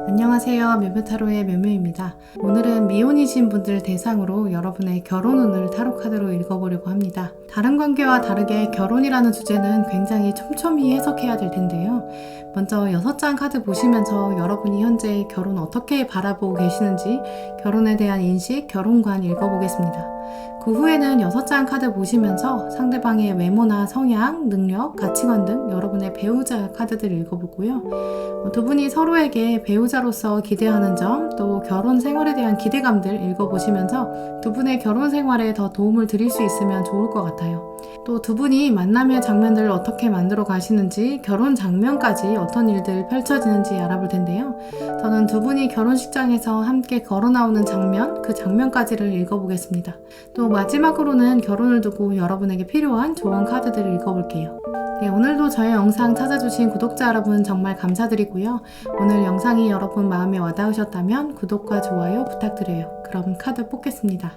안녕하세요. 묘묘타로의 묘묘입니다. 오늘은 미혼이신 분들 대상으로 여러분의 결혼 운을 타로 카드로 읽어보려고 합니다. 다른 관계와 다르게 결혼이라는 주제는 굉장히 촘촘히 해석해야 될 텐데요. 먼저 6장 카드 보시면서 여러분이 현재 결혼 어떻게 바라보고 계시는지, 결혼에 대한 인식, 결혼관 읽어보겠습니다. 그 후에는 6장 카드 보시면서 상대방의 외모나 성향, 능력, 가치관 등 여러분의 배우자 카드들 읽어보고요. 두 분이 서로에게 배우자로서 기대하는 점, 또 결혼 생활에 대한 기대감들 읽어보시면서 두 분의 결혼 생활에 더 도움을 드릴 수 있으면 좋을 것 같아요. 또 두 분이 만남의 장면들을 어떻게 만들어 가시는지, 결혼 장면까지 어떤 일들 펼쳐지는지 알아볼 텐데요. 저는 두 분이 결혼식장에서 함께 걸어 나오는 장면, 그 장면까지를 읽어보겠습니다. 또 마지막으로는 결혼을 두고 여러분에게 필요한 조언 카드들을 읽어볼게요. 네, 오늘도 저의 영상 찾아주신 구독자 여러분 정말 감사드리고요. 오늘 영상이 여러분 마음에 와닿으셨다면 구독과 좋아요 부탁드려요. 그럼 카드 뽑겠습니다.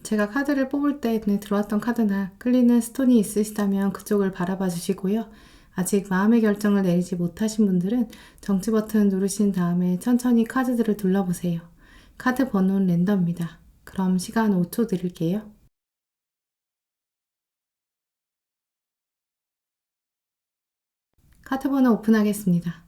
제가 카드를 뽑을 때 눈에 들어왔던 카드나 끌리는 스톤이 있으시다면 그쪽을 바라봐 주시고요. 아직 마음의 결정을 내리지 못하신 분들은 정지 버튼 누르신 다음에 천천히 카드들을 둘러보세요. 카드 번호는 랜덤입니다. 그럼 시간 5초 드릴게요. 카드 번호 오픈하겠습니다.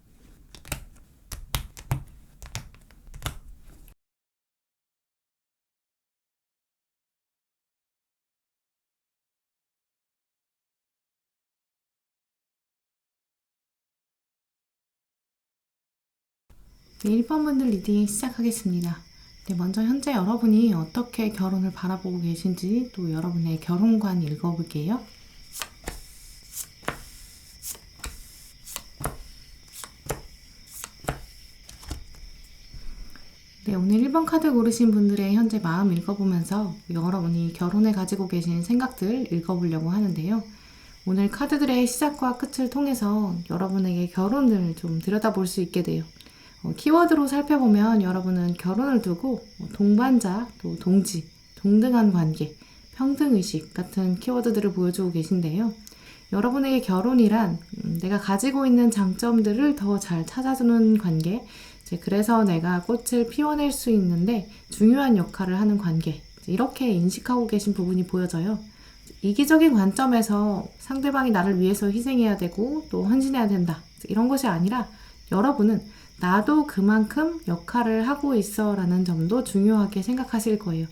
네, 1번 분들 리딩 시작하겠습니다. 네, 먼저 현재 여러분이 어떻게 결혼을 바라보고 계신지 또 여러분의 결혼관 읽어볼게요. 네, 오늘 1번 카드 고르신 분들의 현재 마음 읽어보면서 여러분이 결혼에 가지고 계신 생각들 읽어보려고 하는데요. 오늘 카드들의 시작과 끝을 통해서 여러분에게 결혼을 좀 들여다볼 수 있게 돼요. 키워드로 살펴보면 여러분은 결혼을 두고 동반자, 또 동지, 동등한 관계, 평등의식 같은 키워드들을 보여주고 계신데요. 여러분에게 결혼이란 내가 가지고 있는 장점들을 더 잘 찾아주는 관계, 그래서 내가 꽃을 피워낼 수 있는데 중요한 역할을 하는 관계, 이렇게 인식하고 계신 부분이 보여져요. 이기적인 관점에서 상대방이 나를 위해서 희생해야 되고 또 헌신해야 된다, 이런 것이 아니라 여러분은 나도 그만큼 역할을 하고 있어 라는 점도 중요하게 생각하실 거예요.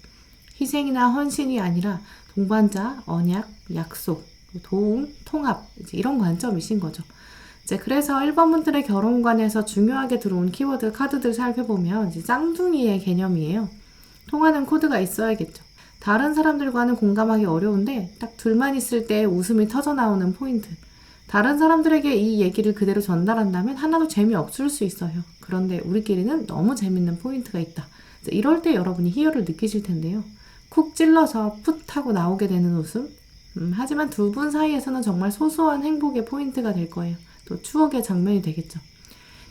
희생이나 헌신이 아니라 동반자, 언약, 약속, 도움, 통합, 이런 관점이신 거죠. 그래서 1번 분들의 결혼관에서 중요하게 들어온 키워드 카드들 살펴보면 쌍둥이의 개념이에요. 통하는 코드가 있어야겠죠. 다른 사람들과는 공감하기 어려운데 딱 둘만 있을 때 웃음이 터져나오는 포인트. 다른 사람들에게 이 얘기를 그대로 전달한다면 하나도 재미없을 수 있어요. 그런데 우리끼리는 너무 재밌는 포인트가 있다. 이럴 때 여러분이 희열을 느끼실 텐데요. 쿡 찔러서 풋 하고 나오게 되는 웃음. 하지만 두 분 사이에서는 정말 소소한 행복의 포인트가 될 거예요. 또 추억의 장면이 되겠죠.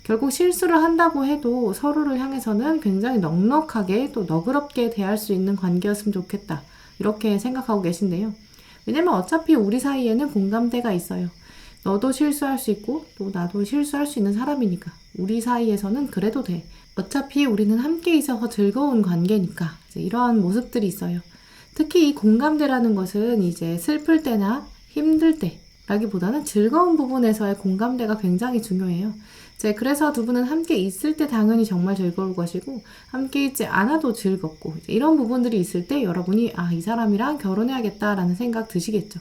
결국 실수를 한다고 해도 서로를 향해서는 굉장히 넉넉하게 또 너그럽게 대할 수 있는 관계였으면 좋겠다. 이렇게 생각하고 계신데요. 왜냐면 어차피 우리 사이에는 공감대가 있어요. 너도 실수할 수 있고 또 나도 실수할 수 있는 사람이니까 우리 사이에서는 그래도 돼. 어차피 우리는 함께 있어서 즐거운 관계니까 이러한 모습들이 있어요. 특히 이 공감대라는 것은 이제 슬플 때나 힘들 때 라기보다는 즐거운 부분에서의 공감대가 굉장히 중요해요. 그래서 두 분은 함께 있을 때 당연히 정말 즐거울 것이고 함께 있지 않아도 즐겁고 이런 부분들이 있을 때 여러분이 이 사람이랑 결혼해야겠다라는 생각 드시겠죠.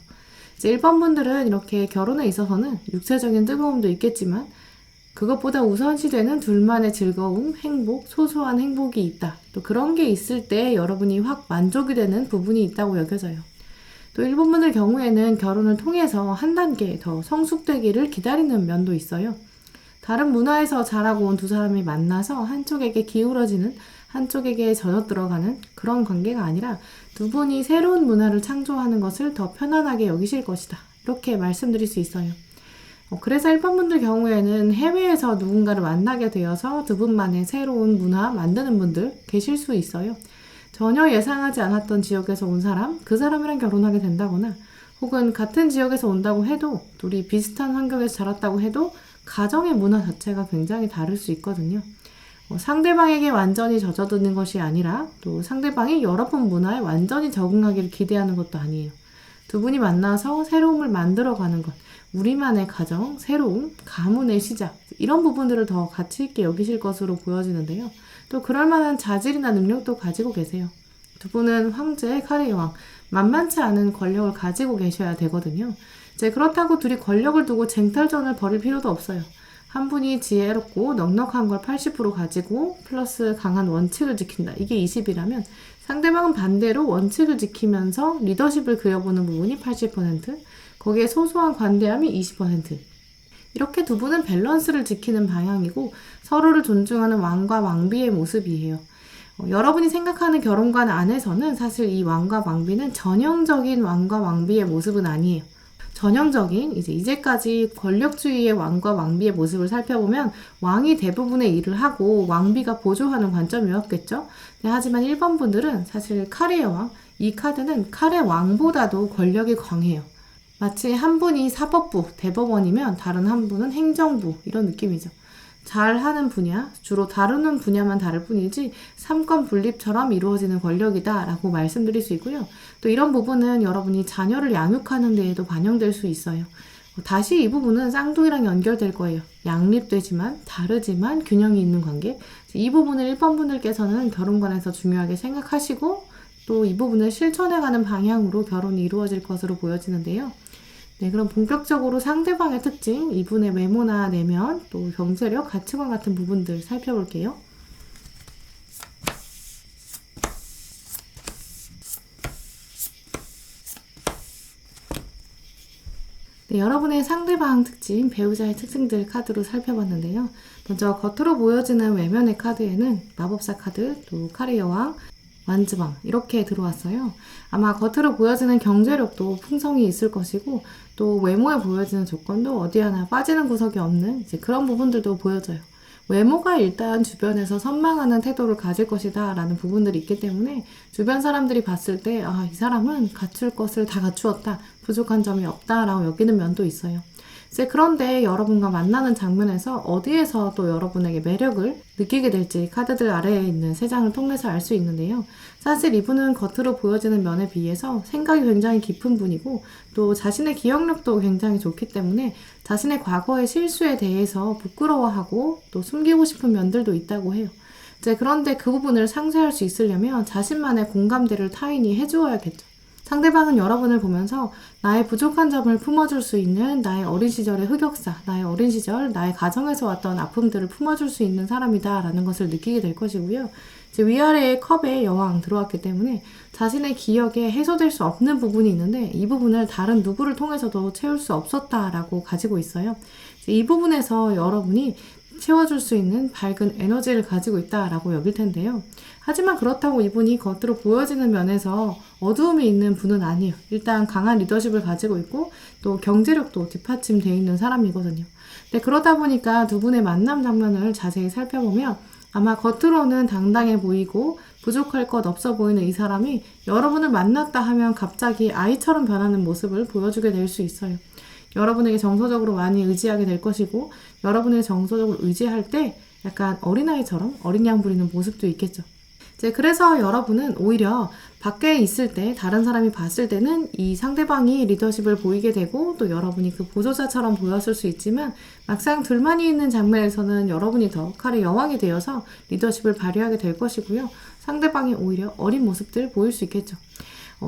1번 분들은 이렇게 결혼에 있어서는 육체적인 뜨거움도 있겠지만 그것보다 우선시되는 둘만의 즐거움, 행복, 소소한 행복이 있다. 또 그런 게 있을 때 여러분이 확 만족이 되는 부분이 있다고 여겨져요. 또 1번 분들 경우에는 결혼을 통해서 한 단계 더 성숙되기를 기다리는 면도 있어요. 다른 문화에서 자라고 온 두 사람이 만나서 한쪽에게 기울어지는, 한쪽에게 젖어 들어가는 그런 관계가 아니라 두 분이 새로운 문화를 창조하는 것을 더 편안하게 여기실 것이다. 이렇게 말씀드릴 수 있어요. 그래서 1번 분들 경우에는 해외에서 누군가를 만나게 되어서 두 분만의 새로운 문화 만드는 분들 계실 수 있어요. 전혀 예상하지 않았던 지역에서 온 사람, 그 사람이랑 결혼하게 된다거나 혹은 같은 지역에서 온다고 해도 둘이 비슷한 환경에서 자랐다고 해도 가정의 문화 자체가 굉장히 다를 수 있거든요. 상대방에게 완전히 젖어드는 것이 아니라 또 상대방이 여러분 문화에 완전히 적응하기를 기대하는 것도 아니에요. 두 분이 만나서 새로움을 만들어가는 것, 우리만의 가정, 새로움, 가문의 시작, 이런 부분들을 더 가치 있게 여기실 것으로 보여지는데요. 또 그럴 만한 자질이나 능력도 가지고 계세요. 두 분은 황제, 칼의 여왕, 만만치 않은 권력을 가지고 계셔야 되거든요. 그렇다고 둘이 권력을 두고 쟁탈전을 벌일 필요도 없어요. 한 분이 지혜롭고 넉넉한 걸 80% 가지고 플러스 강한 원칙을 지킨다. 이게 20이라면 상대방은 반대로 원칙을 지키면서 리더십을 그려보는 부분이 80%, 거기에 소소한 관대함이 20%. 이렇게 두 분은 밸런스를 지키는 방향이고 서로를 존중하는 왕과 왕비의 모습이에요. 여러분이 생각하는 결혼관 안에서는 사실 이 왕과 왕비는 전형적인 왕과 왕비의 모습은 아니에요. 전형적인 이제까지 권력주의의 왕과 왕비의 모습을 살펴보면 왕이 대부분의 일을 하고 왕비가 보조하는 관점이었겠죠. 하지만 1번 분들은 사실 칼의 여왕, 이 카드는 칼의 왕보다도 권력이 강해요. 마치 한 분이 사법부, 대법원이면 다른 한 분은 행정부, 이런 느낌이죠. 잘하는 분야, 주로 다루는 분야만 다를 뿐이지 삼권 분립처럼 이루어지는 권력이다 라고 말씀드릴 수 있고요. 또 이런 부분은 여러분이 자녀를 양육하는 데에도 반영될 수 있어요. 다시 이 부분은 쌍둥이랑 연결될 거예요. 양립되지만 다르지만 균형이 있는 관계. 이 부분을 1번 분들께서는 결혼관에서 중요하게 생각하시고 또 이 부분을 실천해가는 방향으로 결혼이 이루어질 것으로 보여지는데요. 네, 그럼 본격적으로 상대방의 특징, 이분의 외모나 내면, 또 경제력, 가치관 같은 부분들 살펴볼게요. 네, 여러분의 상대방 특징, 배우자의 특징들 카드로 살펴봤는데요. 먼저 겉으로 보여지는 외면의 카드에는 마법사 카드, 또 칼의 여왕, 완즈방 이렇게 들어왔어요. 아마 겉으로 보여지는 경제력도 풍성이 있을 것이고 또 외모에 보여지는 조건도 어디 하나 빠지는 구석이 없는 이제 그런 부분들도 보여져요. 외모가 일단 주변에서 선망하는 태도를 가질 것이다 라는 부분들이 있기 때문에 주변 사람들이 봤을 때 이 사람은 갖출 것을 다 갖추었다, 부족한 점이 없다 라고 여기는 면도 있어요. 이제 그런데 여러분과 만나는 장면에서 어디에서 또 여러분에게 매력을 느끼게 될지 카드들 아래에 있는 세 장을 통해서 알 수 있는데요. 사실 이분은 겉으로 보여지는 면에 비해서 생각이 굉장히 깊은 분이고 또 자신의 기억력도 굉장히 좋기 때문에 자신의 과거의 실수에 대해서 부끄러워하고 또 숨기고 싶은 면들도 있다고 해요. 이제 그런데 그 부분을 상쇄할 수 있으려면 자신만의 공감대를 타인이 해주어야겠죠. 상대방은 여러분을 보면서 나의 부족한 점을 품어줄 수 있는 나의 어린 시절의 흑역사, 나의 어린 시절, 나의 가정에서 왔던 아픔들을 품어줄 수 있는 사람이다 라는 것을 느끼게 될 것이고요. 이제 위아래에 컵에 여왕 들어왔기 때문에 자신의 기억에 해소될 수 없는 부분이 있는데 이 부분을 다른 누구를 통해서도 채울 수 없었다라고 가지고 있어요. 이 부분에서 여러분이 채워줄 수 있는 밝은 에너지를 가지고 있다라고 여길 텐데요. 하지만 그렇다고 이분이 겉으로 보여지는 면에서 어두움이 있는 분은 아니에요. 일단 강한 리더십을 가지고 있고 또 경제력도 뒷받침되어 있는 사람이거든요. 근데 그러다 보니까 두 분의 만남 장면을 자세히 살펴보면 아마 겉으로는 당당해 보이고 부족할 것 없어 보이는 이 사람이 여러분을 만났다 하면 갑자기 아이처럼 변하는 모습을 보여주게 될 수 있어요. 여러분에게 정서적으로 많이 의지하게 될 것이고 여러분에게 정서적으로 의지할 때 약간 어린아이처럼 어린 양 부리는 모습도 있겠죠. 이제 그래서 여러분은 오히려 밖에 있을 때 다른 사람이 봤을 때는 이 상대방이 리더십을 보이게 되고 또 여러분이 그 보조자처럼 보였을 수 있지만 막상 둘만이 있는 장면에서는 여러분이 더 칼의 여왕이 되어서 리더십을 발휘하게 될 것이고요. 상대방이 오히려 어린 모습들 보일 수 있겠죠.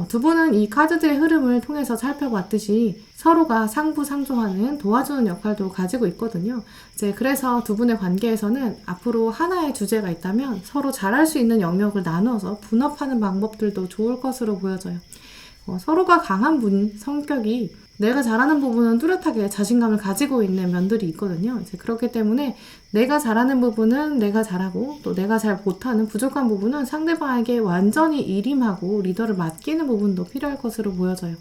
두 분은 이 카드들의 흐름을 통해서 살펴봤듯이 서로가 상부상조하는 도와주는 역할도 가지고 있거든요. 이제 그래서 두 분의 관계에서는 앞으로 하나의 주제가 있다면 서로 잘할 수 있는 영역을 나누어서 분업하는 방법들도 좋을 것으로 보여져요. 서로가 강한 분 성격이 내가 잘하는 부분은 뚜렷하게 자신감을 가지고 있는 면들이 있거든요. 이제 그렇기 때문에 내가 잘하는 부분은 내가 잘하고 또 내가 잘 못하는 부족한 부분은 상대방에게 완전히 일임하고 리더를 맡기는 부분도 필요할 것으로 보여져요.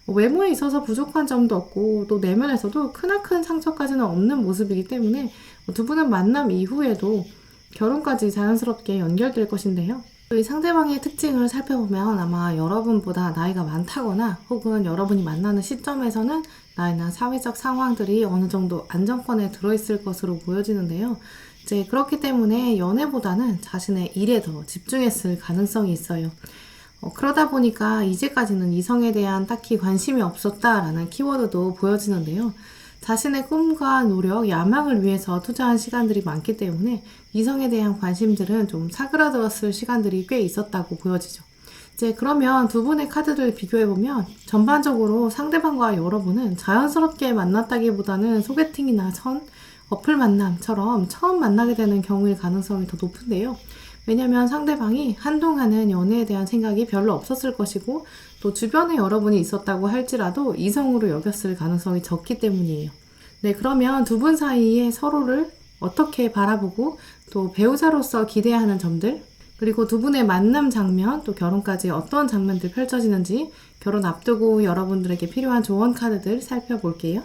외모에 있어서 부족한 점도 없고 또 내면에서도 크나큰 상처까지는 없는 모습이기 때문에 두 분은 만남 이후에도 결혼까지 자연스럽게 연결될 것인데요. 이 상대방의 특징을 살펴보면 아마 여러분보다 나이가 많다거나 혹은 여러분이 만나는 시점에서는 나이나 사회적 상황들이 어느 정도 안정권에 들어있을 것으로 보여지는데요. 이제 그렇기 때문에 연애보다는 자신의 일에 더 집중했을 가능성이 있어요. 그러다 보니까 이제까지는 이성에 대한 딱히 관심이 없었다라는 키워드도 보여지는데요. 자신의 꿈과 노력, 야망을 위해서 투자한 시간들이 많기 때문에 이성에 대한 관심들은 좀 사그라들었을 시간들이 꽤 있었다고 보여지죠. 이제 그러면 두 분의 카드를 비교해보면 전반적으로 상대방과 여러분은 자연스럽게 만났다기보다는 소개팅이나 어플 만남처럼 처음 만나게 되는 경우일 가능성이 더 높은데요. 왜냐면 상대방이 한동안은 연애에 대한 생각이 별로 없었을 것이고 또 주변에 여러분이 있었다고 할지라도 이성으로 여겼을 가능성이 적기 때문이에요. 네, 그러면 두 분 사이에 서로를 어떻게 바라보고 또 배우자로서 기대하는 점들 그리고 두 분의 만남 장면 또 결혼까지 어떤 장면들 펼쳐지는지 결혼 앞두고 여러분들에게 필요한 조언 카드들 살펴볼게요.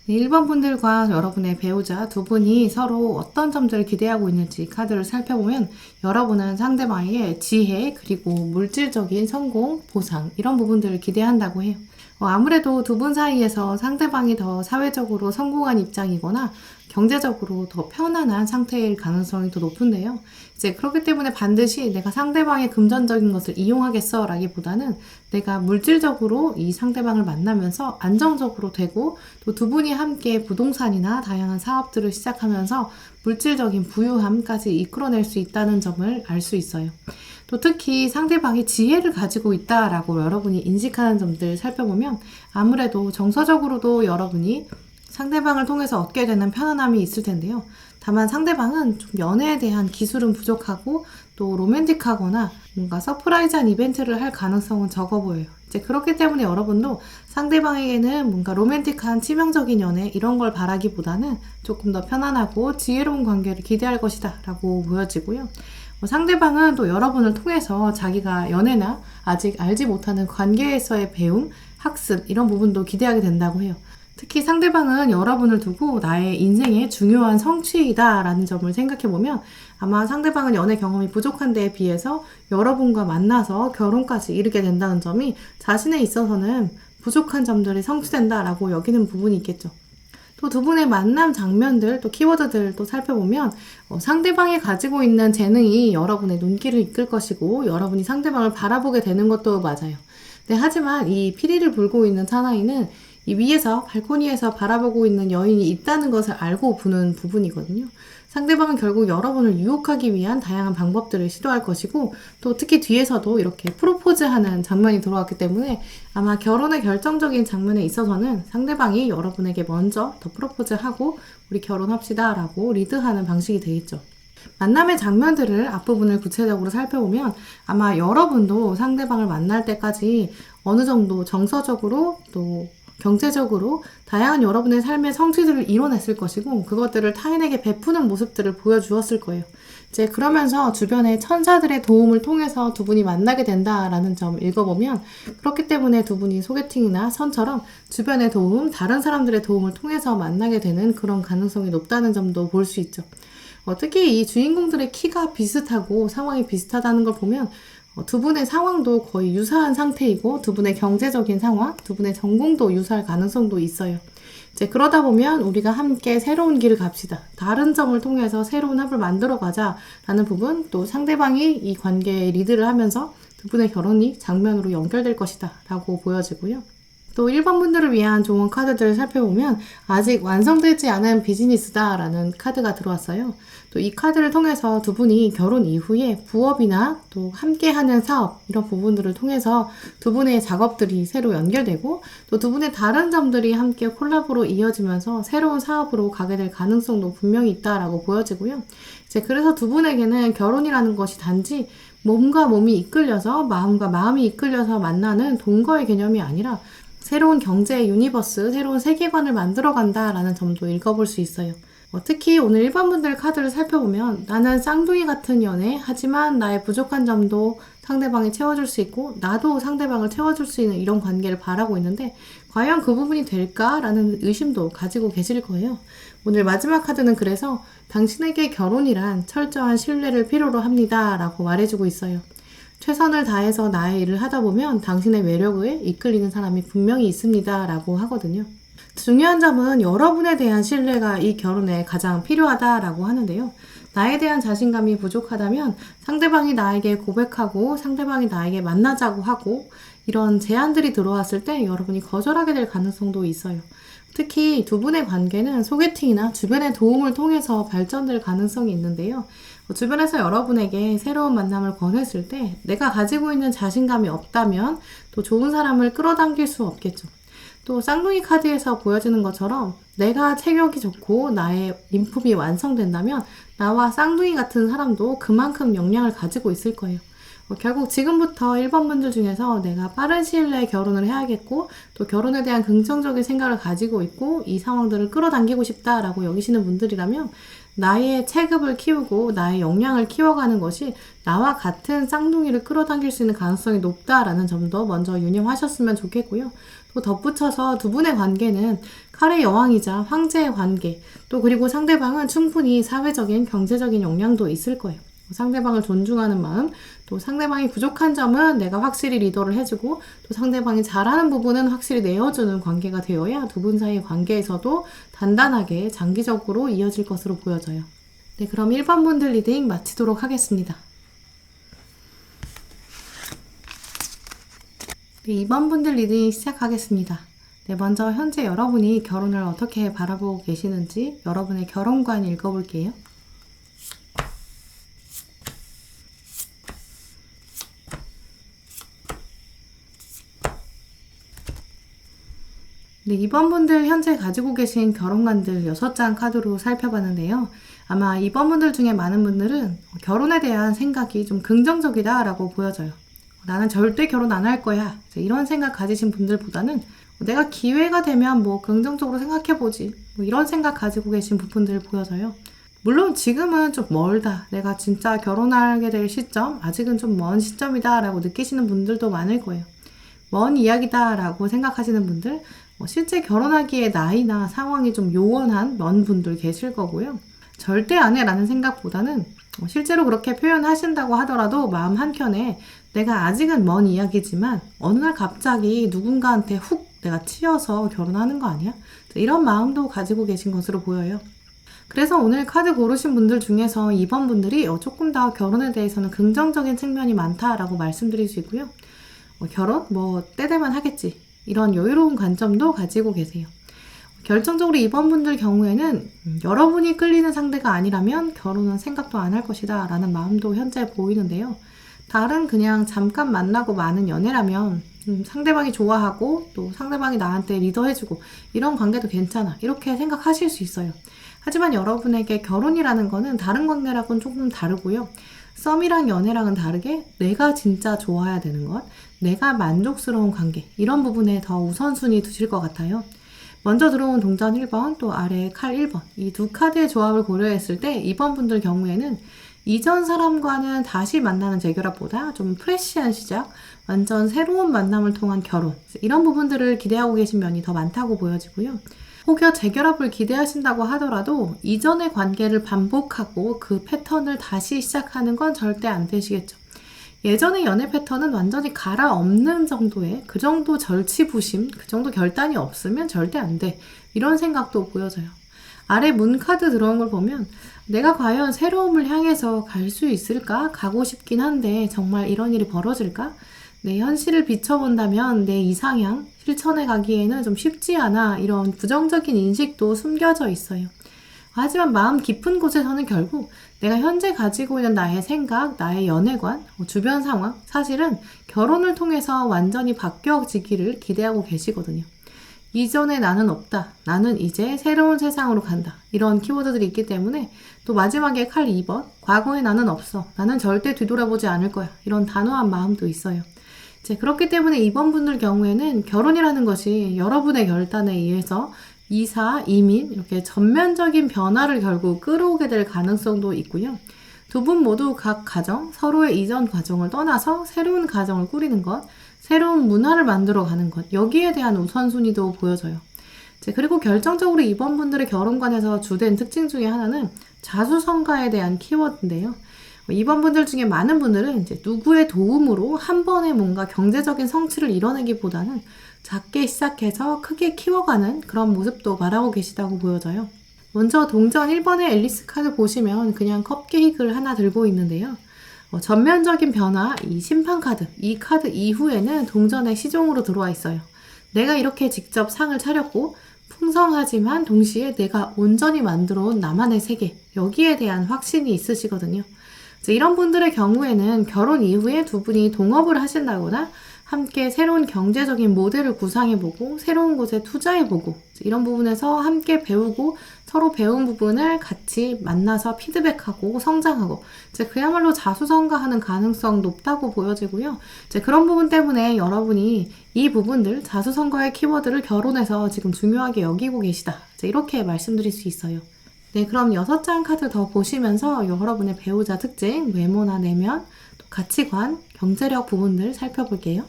네, 1번 분들과 여러분의 배우자 두 분이 서로 어떤 점들을 기대하고 있는지 카드를 살펴보면 여러분은 상대방에게 지혜 그리고 물질적인 성공, 보상 이런 부분들을 기대한다고 해요. 아무래도 두 분 사이에서 상대방이 더 사회적으로 성공한 입장이거나 경제적으로 더 편안한 상태일 가능성이 더 높은데요. 이제 그렇기 때문에 반드시 내가 상대방의 금전적인 것을 이용하겠어 라기보다는 내가 물질적으로 이 상대방을 만나면서 안정적으로 되고 또 두 분이 함께 부동산이나 다양한 사업들을 시작하면서 물질적인 부유함까지 이끌어낼 수 있다는 점을 알 수 있어요. 또 특히 상대방이 지혜를 가지고 있다라고 여러분이 인식하는 점들 살펴보면 아무래도 정서적으로도 여러분이 상대방을 통해서 얻게 되는 편안함이 있을 텐데요. 다만 상대방은 좀 연애에 대한 기술은 부족하고 또 로맨틱하거나 뭔가 서프라이즈한 이벤트를 할 가능성은 적어 보여요. 이제 그렇기 때문에 여러분도 상대방에게는 뭔가 로맨틱한 치명적인 연애 이런 걸 바라기보다는 조금 더 편안하고 지혜로운 관계를 기대할 것이다 라고 보여지고요. 상대방은 또 여러분을 통해서 자기가 연애나 아직 알지 못하는 관계에서의 배움, 학습 이런 부분도 기대하게 된다고 해요. 특히 상대방은 여러분을 두고 나의 인생의 중요한 성취이다 라는 점을 생각해보면 아마 상대방은 연애 경험이 부족한 데에 비해서 여러분과 만나서 결혼까지 이르게 된다는 점이 자신에 있어서는 부족한 점들이 성취된다 라고 여기는 부분이 있겠죠. 또 두 분의 만남 장면들, 또 키워드들 또 살펴보면 상대방이 가지고 있는 재능이 여러분의 눈길을 이끌 것이고 여러분이 상대방을 바라보게 되는 것도 맞아요. 네, 하지만 이 피리를 불고 있는 사나이는 이 위에서 발코니에서 바라보고 있는 여인이 있다는 것을 알고 부는 부분이거든요. 상대방은 결국 여러분을 유혹하기 위한 다양한 방법들을 시도할 것이고 또 특히 뒤에서도 이렇게 프로포즈하는 장면이 들어왔기 때문에 아마 결혼의 결정적인 장면에 있어서는 상대방이 여러분에게 먼저 더 프로포즈하고 우리 결혼합시다 라고 리드하는 방식이 되겠죠. 만남의 장면들을 앞부분을 구체적으로 살펴보면 아마 여러분도 상대방을 만날 때까지 어느 정도 정서적으로 또 경제적으로 다양한 여러분의 삶의 성취들을 이뤄냈을 것이고 그것들을 타인에게 베푸는 모습들을 보여주었을 거예요. 이제 그러면서 주변의 천사들의 도움을 통해서 두 분이 만나게 된다라는 점 읽어보면 그렇기 때문에 두 분이 소개팅이나 선처럼 주변의 도움, 다른 사람들의 도움을 통해서 만나게 되는 그런 가능성이 높다는 점도 볼 수 있죠. 특히 이 주인공들의 키가 비슷하고 상황이 비슷하다는 걸 보면 두 분의 상황도 거의 유사한 상태이고 두 분의 경제적인 상황, 두 분의 전공도 유사할 가능성도 있어요. 이제 그러다 보면 우리가 함께 새로운 길을 갑시다. 다른 점을 통해서 새로운 합을 만들어 가자 라는 부분, 또 상대방이 이 관계에 리드를 하면서 두 분의 결혼이 장면으로 연결될 것이다 라고 보여지고요. 또 1번 분들을 위한 조언 카드들을 살펴보면 아직 완성되지 않은 비즈니스다 라는 카드가 들어왔어요. 또 이 카드를 통해서 두 분이 결혼 이후에 부업이나 또 함께하는 사업 이런 부분들을 통해서 두 분의 작업들이 새로 연결되고 또 두 분의 다른 점들이 함께 콜라보로 이어지면서 새로운 사업으로 가게 될 가능성도 분명히 있다라고 보여지고요. 이제 그래서 두 분에게는 결혼이라는 것이 단지 몸과 몸이 이끌려서 마음과 마음이 이끌려서 만나는 동거의 개념이 아니라 새로운 경제 유니버스, 새로운 세계관을 만들어간다라는 점도 읽어볼 수 있어요. 특히 오늘 1번 분들 카드를 살펴보면 나는 쌍둥이 같은 연애, 하지만 나의 부족한 점도 상대방이 채워줄 수 있고 나도 상대방을 채워줄 수 있는 이런 관계를 바라고 있는데 과연 그 부분이 될까라는 의심도 가지고 계실 거예요. 오늘 마지막 카드는 그래서 당신에게 결혼이란 철저한 신뢰를 필요로 합니다 라고 말해주고 있어요. 최선을 다해서 나의 일을 하다 보면 당신의 매력에 이끌리는 사람이 분명히 있습니다 라고 하거든요. 중요한 점은 여러분에 대한 신뢰가 이 결혼에 가장 필요하다라고 하는데요. 나에 대한 자신감이 부족하다면 상대방이 나에게 고백하고 상대방이 나에게 만나자고 하고 이런 제안들이 들어왔을 때 여러분이 거절하게 될 가능성도 있어요. 특히 두 분의 관계는 소개팅이나 주변의 도움을 통해서 발전될 가능성이 있는데요. 주변에서 여러분에게 새로운 만남을 권했을 때 내가 가지고 있는 자신감이 없다면 또 좋은 사람을 끌어당길 수 없겠죠. 또 쌍둥이 카드에서 보여지는 것처럼 내가 체격이 좋고 나의 인품이 완성된다면 나와 쌍둥이 같은 사람도 그만큼 역량을 가지고 있을 거예요. 결국 지금부터 1번 분들 중에서 내가 빠른 시일 내에 결혼을 해야겠고 또 결혼에 대한 긍정적인 생각을 가지고 있고 이 상황들을 끌어당기고 싶다라고 여기시는 분들이라면 나의 체급을 키우고 나의 역량을 키워가는 것이 나와 같은 쌍둥이를 끌어당길 수 있는 가능성이 높다라는 점도 먼저 유념하셨으면 좋겠고요. 또 덧붙여서 두 분의 관계는 칼의 여왕이자 황제의 관계, 또 그리고 상대방은 충분히 사회적인 경제적인 역량도 있을 거예요. 상대방을 존중하는 마음, 또 상대방이 부족한 점은 내가 확실히 리더를 해주고 또 상대방이 잘하는 부분은 확실히 내어주는 관계가 되어야 두 분 사이의 관계에서도 단단하게 장기적으로 이어질 것으로 보여져요. 네, 그럼 1번 분들 리딩 마치도록 하겠습니다. 네, 2번 분들 리딩 시작하겠습니다. 네, 먼저 현재 여러분이 결혼을 어떻게 바라보고 계시는지 여러분의 결혼관 읽어볼게요. 네, 2번 분들 현재 가지고 계신 결혼관들 6장 카드로 살펴봤는데요. 아마 2번 분들 중에 많은 분들은 결혼에 대한 생각이 좀 긍정적이다 라고 보여져요. 나는 절대 결혼 안 할 거야. 이런 생각 가지신 분들보다는 내가 기회가 되면 뭐 긍정적으로 생각해보지. 뭐 이런 생각 가지고 계신 부분들 보여져요. 물론 지금은 좀 멀다. 내가 진짜 결혼하게 될 시점, 아직은 좀 먼 시점이다 라고 느끼시는 분들도 많을 거예요. 먼 이야기다 라고 생각하시는 분들, 실제 결혼하기에 나이나 상황이 좀 요원한 먼 분들 계실 거고요. 절대 안 해라는 생각보다는 실제로 그렇게 표현하신다고 하더라도 마음 한켠에 내가 아직은 먼 이야기지만 어느 날 갑자기 누군가한테 훅 내가 치여서 결혼하는 거 아니야? 이런 마음도 가지고 계신 것으로 보여요. 그래서 오늘 카드 고르신 분들 중에서 2번 분들이 조금 더 결혼에 대해서는 긍정적인 측면이 많다라고 말씀드릴 수 있고요. 결혼? 때 되면 하겠지. 이런 여유로운 관점도 가지고 계세요. 결정적으로 2번 분들 경우에는 여러분이 끌리는 상대가 아니라면 결혼은 생각도 안 할 것이다 라는 마음도 현재 보이는데요. 다른 그냥 잠깐 만나고 마는 연애라면 상대방이 좋아하고 또 상대방이 나한테 리더해주고 이런 관계도 괜찮아 이렇게 생각하실 수 있어요. 하지만 여러분에게 결혼이라는 거는 다른 관계랑은 조금 다르고요. 썸이랑 연애랑은 다르게 내가 진짜 좋아야 되는 것, 내가 만족스러운 관계 이런 부분에 더 우선순위 두실 것 같아요. 먼저 들어온 동전 1번 또 아래 칼 1번 이 두 카드의 조합을 고려했을 때 2번 분들 경우에는 이전 사람과는 다시 만나는 재결합보다 좀 프레시한 시작, 완전 새로운 만남을 통한 결혼 이런 부분들을 기대하고 계신 면이 더 많다고 보여지고요. 혹여 재결합을 기대하신다고 하더라도 이전의 관계를 반복하고 그 패턴을 다시 시작하는 건 절대 안 되시겠죠. 예전의 연애 패턴은 완전히 갈아엎는 정도의 그 정도 절치부심, 그 정도 결단이 없으면 절대 안 돼. 이런 생각도 보여져요. 아래 문 카드 들어온 걸 보면 내가 과연 새로움을 향해서 갈 수 있을까? 가고 싶긴 한데 정말 이런 일이 벌어질까? 내 현실을 비춰본다면 내 이상향, 실천해 가기에는 좀 쉽지 않아 이런 부정적인 인식도 숨겨져 있어요. 하지만 마음 깊은 곳에서는 결국 내가 현재 가지고 있는 나의 생각, 나의 연애관, 주변 상황, 사실은 결혼을 통해서 완전히 바뀌어지기를 기대하고 계시거든요. 이전에 나는 없다. 나는 이제 새로운 세상으로 간다. 이런 키워드들이 있기 때문에 또 마지막에 칼 2번 과거의 나는 없어. 나는 절대 뒤돌아보지 않을 거야. 이런 단호한 마음도 있어요. 그렇기 때문에 2번 분들 경우에는 결혼이라는 것이 여러분의 결단에 의해서 이사, 이민 이렇게 전면적인 변화를 결국 끌어오게 될 가능성도 있고요. 두 분 모두 각 가정, 서로의 이전 과정을 떠나서 새로운 가정을 꾸리는 것, 새로운 문화를 만들어가는 것, 여기에 대한 우선순위도 보여져요. 그리고 결정적으로 2번 분들의 결혼관에서 주된 특징 중에 하나는 자수성가에 대한 키워드인데요. 2번 분들 중에 많은 분들은 이제 누구의 도움으로 한 번에 뭔가 경제적인 성취를 이뤄내기보다는 작게 시작해서 크게 키워가는 그런 모습도 말하고 계시다고 보여져요. 먼저 동전 1번의 앨리스 카드 보시면 그냥 컵케이크를 하나 들고 있는데요. 전면적인 변화, 이 심판 카드, 이 카드 이후에는 동전의 시종으로 들어와 있어요. 내가 이렇게 직접 상을 차렸고 풍성하지만 동시에 내가 온전히 만들어온 나만의 세계, 여기에 대한 확신이 있으시거든요. 이런 분들의 경우에는 결혼 이후에 두 분이 동업을 하신다거나 함께 새로운 경제적인 모델을 구상해보고 새로운 곳에 투자해보고 이런 부분에서 함께 배우고 서로 배운 부분을 같이 만나서 피드백하고 성장하고 그야말로 자수성가하는 가능성 높다고 보여지고요. 그런 부분 때문에 여러분이 이 부분들 자수성가의 키워드를 결혼에서 지금 중요하게 여기고 계시다. 이렇게 말씀드릴 수 있어요. 네, 그럼 6장 카드 더 보시면서 여러분의 배우자 특징, 외모나 내면, 또 가치관, 경제력 부분들 살펴볼게요.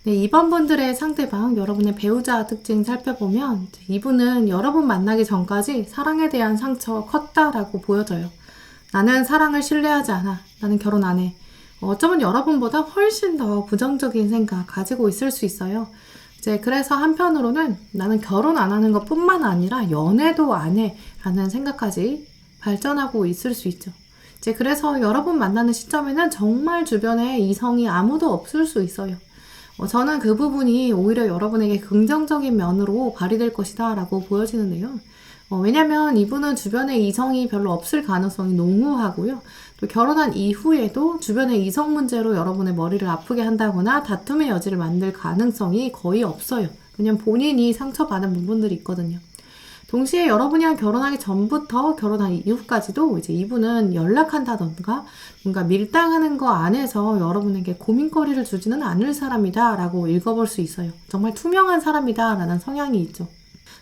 네, 2번 분들의 상대방, 여러분의 배우자 특징 살펴보면 이분은 여러분 만나기 전까지 사랑에 대한 상처 컸다라고 보여져요. 나는 사랑을 신뢰하지 않아. 나는 결혼 안 해. 어쩌면 여러분보다 훨씬 더 부정적인 생각 가지고 있을 수 있어요. 이제 그래서 한편으로는 나는 결혼 안 하는 것뿐만 아니라 연애도 안 해 라는 생각까지 발전하고 있을 수 있죠. 이제 그래서 여러분 만나는 시점에는 정말 주변에 이성이 아무도 없을 수 있어요. 저는 그 부분이 오히려 여러분에게 긍정적인 면으로 발휘될 것이다 라고 보여지는데요. 왜냐면 이분은 주변에 이성이 별로 없을 가능성이 농후하고요. 또 결혼한 이후에도 주변의 이성 문제로 여러분의 머리를 아프게 한다거나 다툼의 여지를 만들 가능성이 거의 없어요. 왜냐면 본인이 상처받은 부분들이 있거든요. 동시에 여러분이랑 결혼하기 전부터 결혼한 이후까지도 이제 이분은 연락한다던가 뭔가 밀당하는 거 안에서 여러분에게 고민거리를 주지는 않을 사람이다 라고 읽어볼 수 있어요. 정말 투명한 사람이다 라는 성향이 있죠.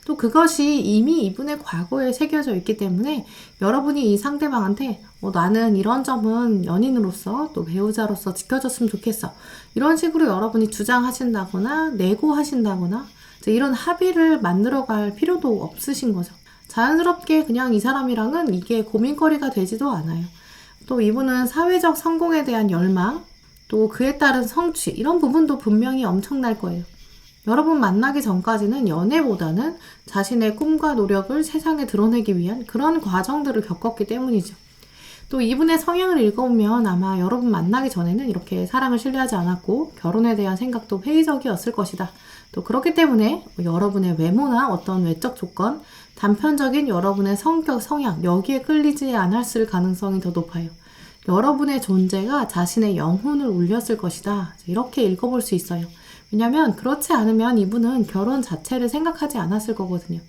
또 그것이 이미 이분의 과거에 새겨져 있기 때문에 여러분이 이 상대방한테 나는 이런 점은 연인으로서 또 배우자로서 지켜줬으면 좋겠어. 이런 식으로 여러분이 주장하신다거나 내고하신다거나 이런 합의를 만들어갈 필요도 없으신 거죠. 자연스럽게 그냥 이 사람이랑은 이게 고민거리가 되지도 않아요. 또 이분은 사회적 성공에 대한 열망, 또 그에 따른 성취 이런 부분도 분명히 엄청날 거예요. 여러분 만나기 전까지는 연애보다는 자신의 꿈과 노력을 세상에 드러내기 위한 그런 과정들을 겪었기 때문이죠. 또 이분의 성향을 읽어보면 아마 여러분 만나기 전에는 이렇게 사랑을 신뢰하지 않았고 결혼에 대한 생각도 회의적이었을 것이다. 또 그렇기 때문에 여러분의 외모나 어떤 외적 조건, 단편적인 여러분의 성격, 성향 여기에 끌리지 않았을 가능성이 더 높아요. 여러분의 존재가 자신의 영혼을 울렸을 것이다. 이렇게 읽어볼 수 있어요. 왜냐하면 그렇지 않으면 이분은 결혼 자체를 생각하지 않았을 거거든요.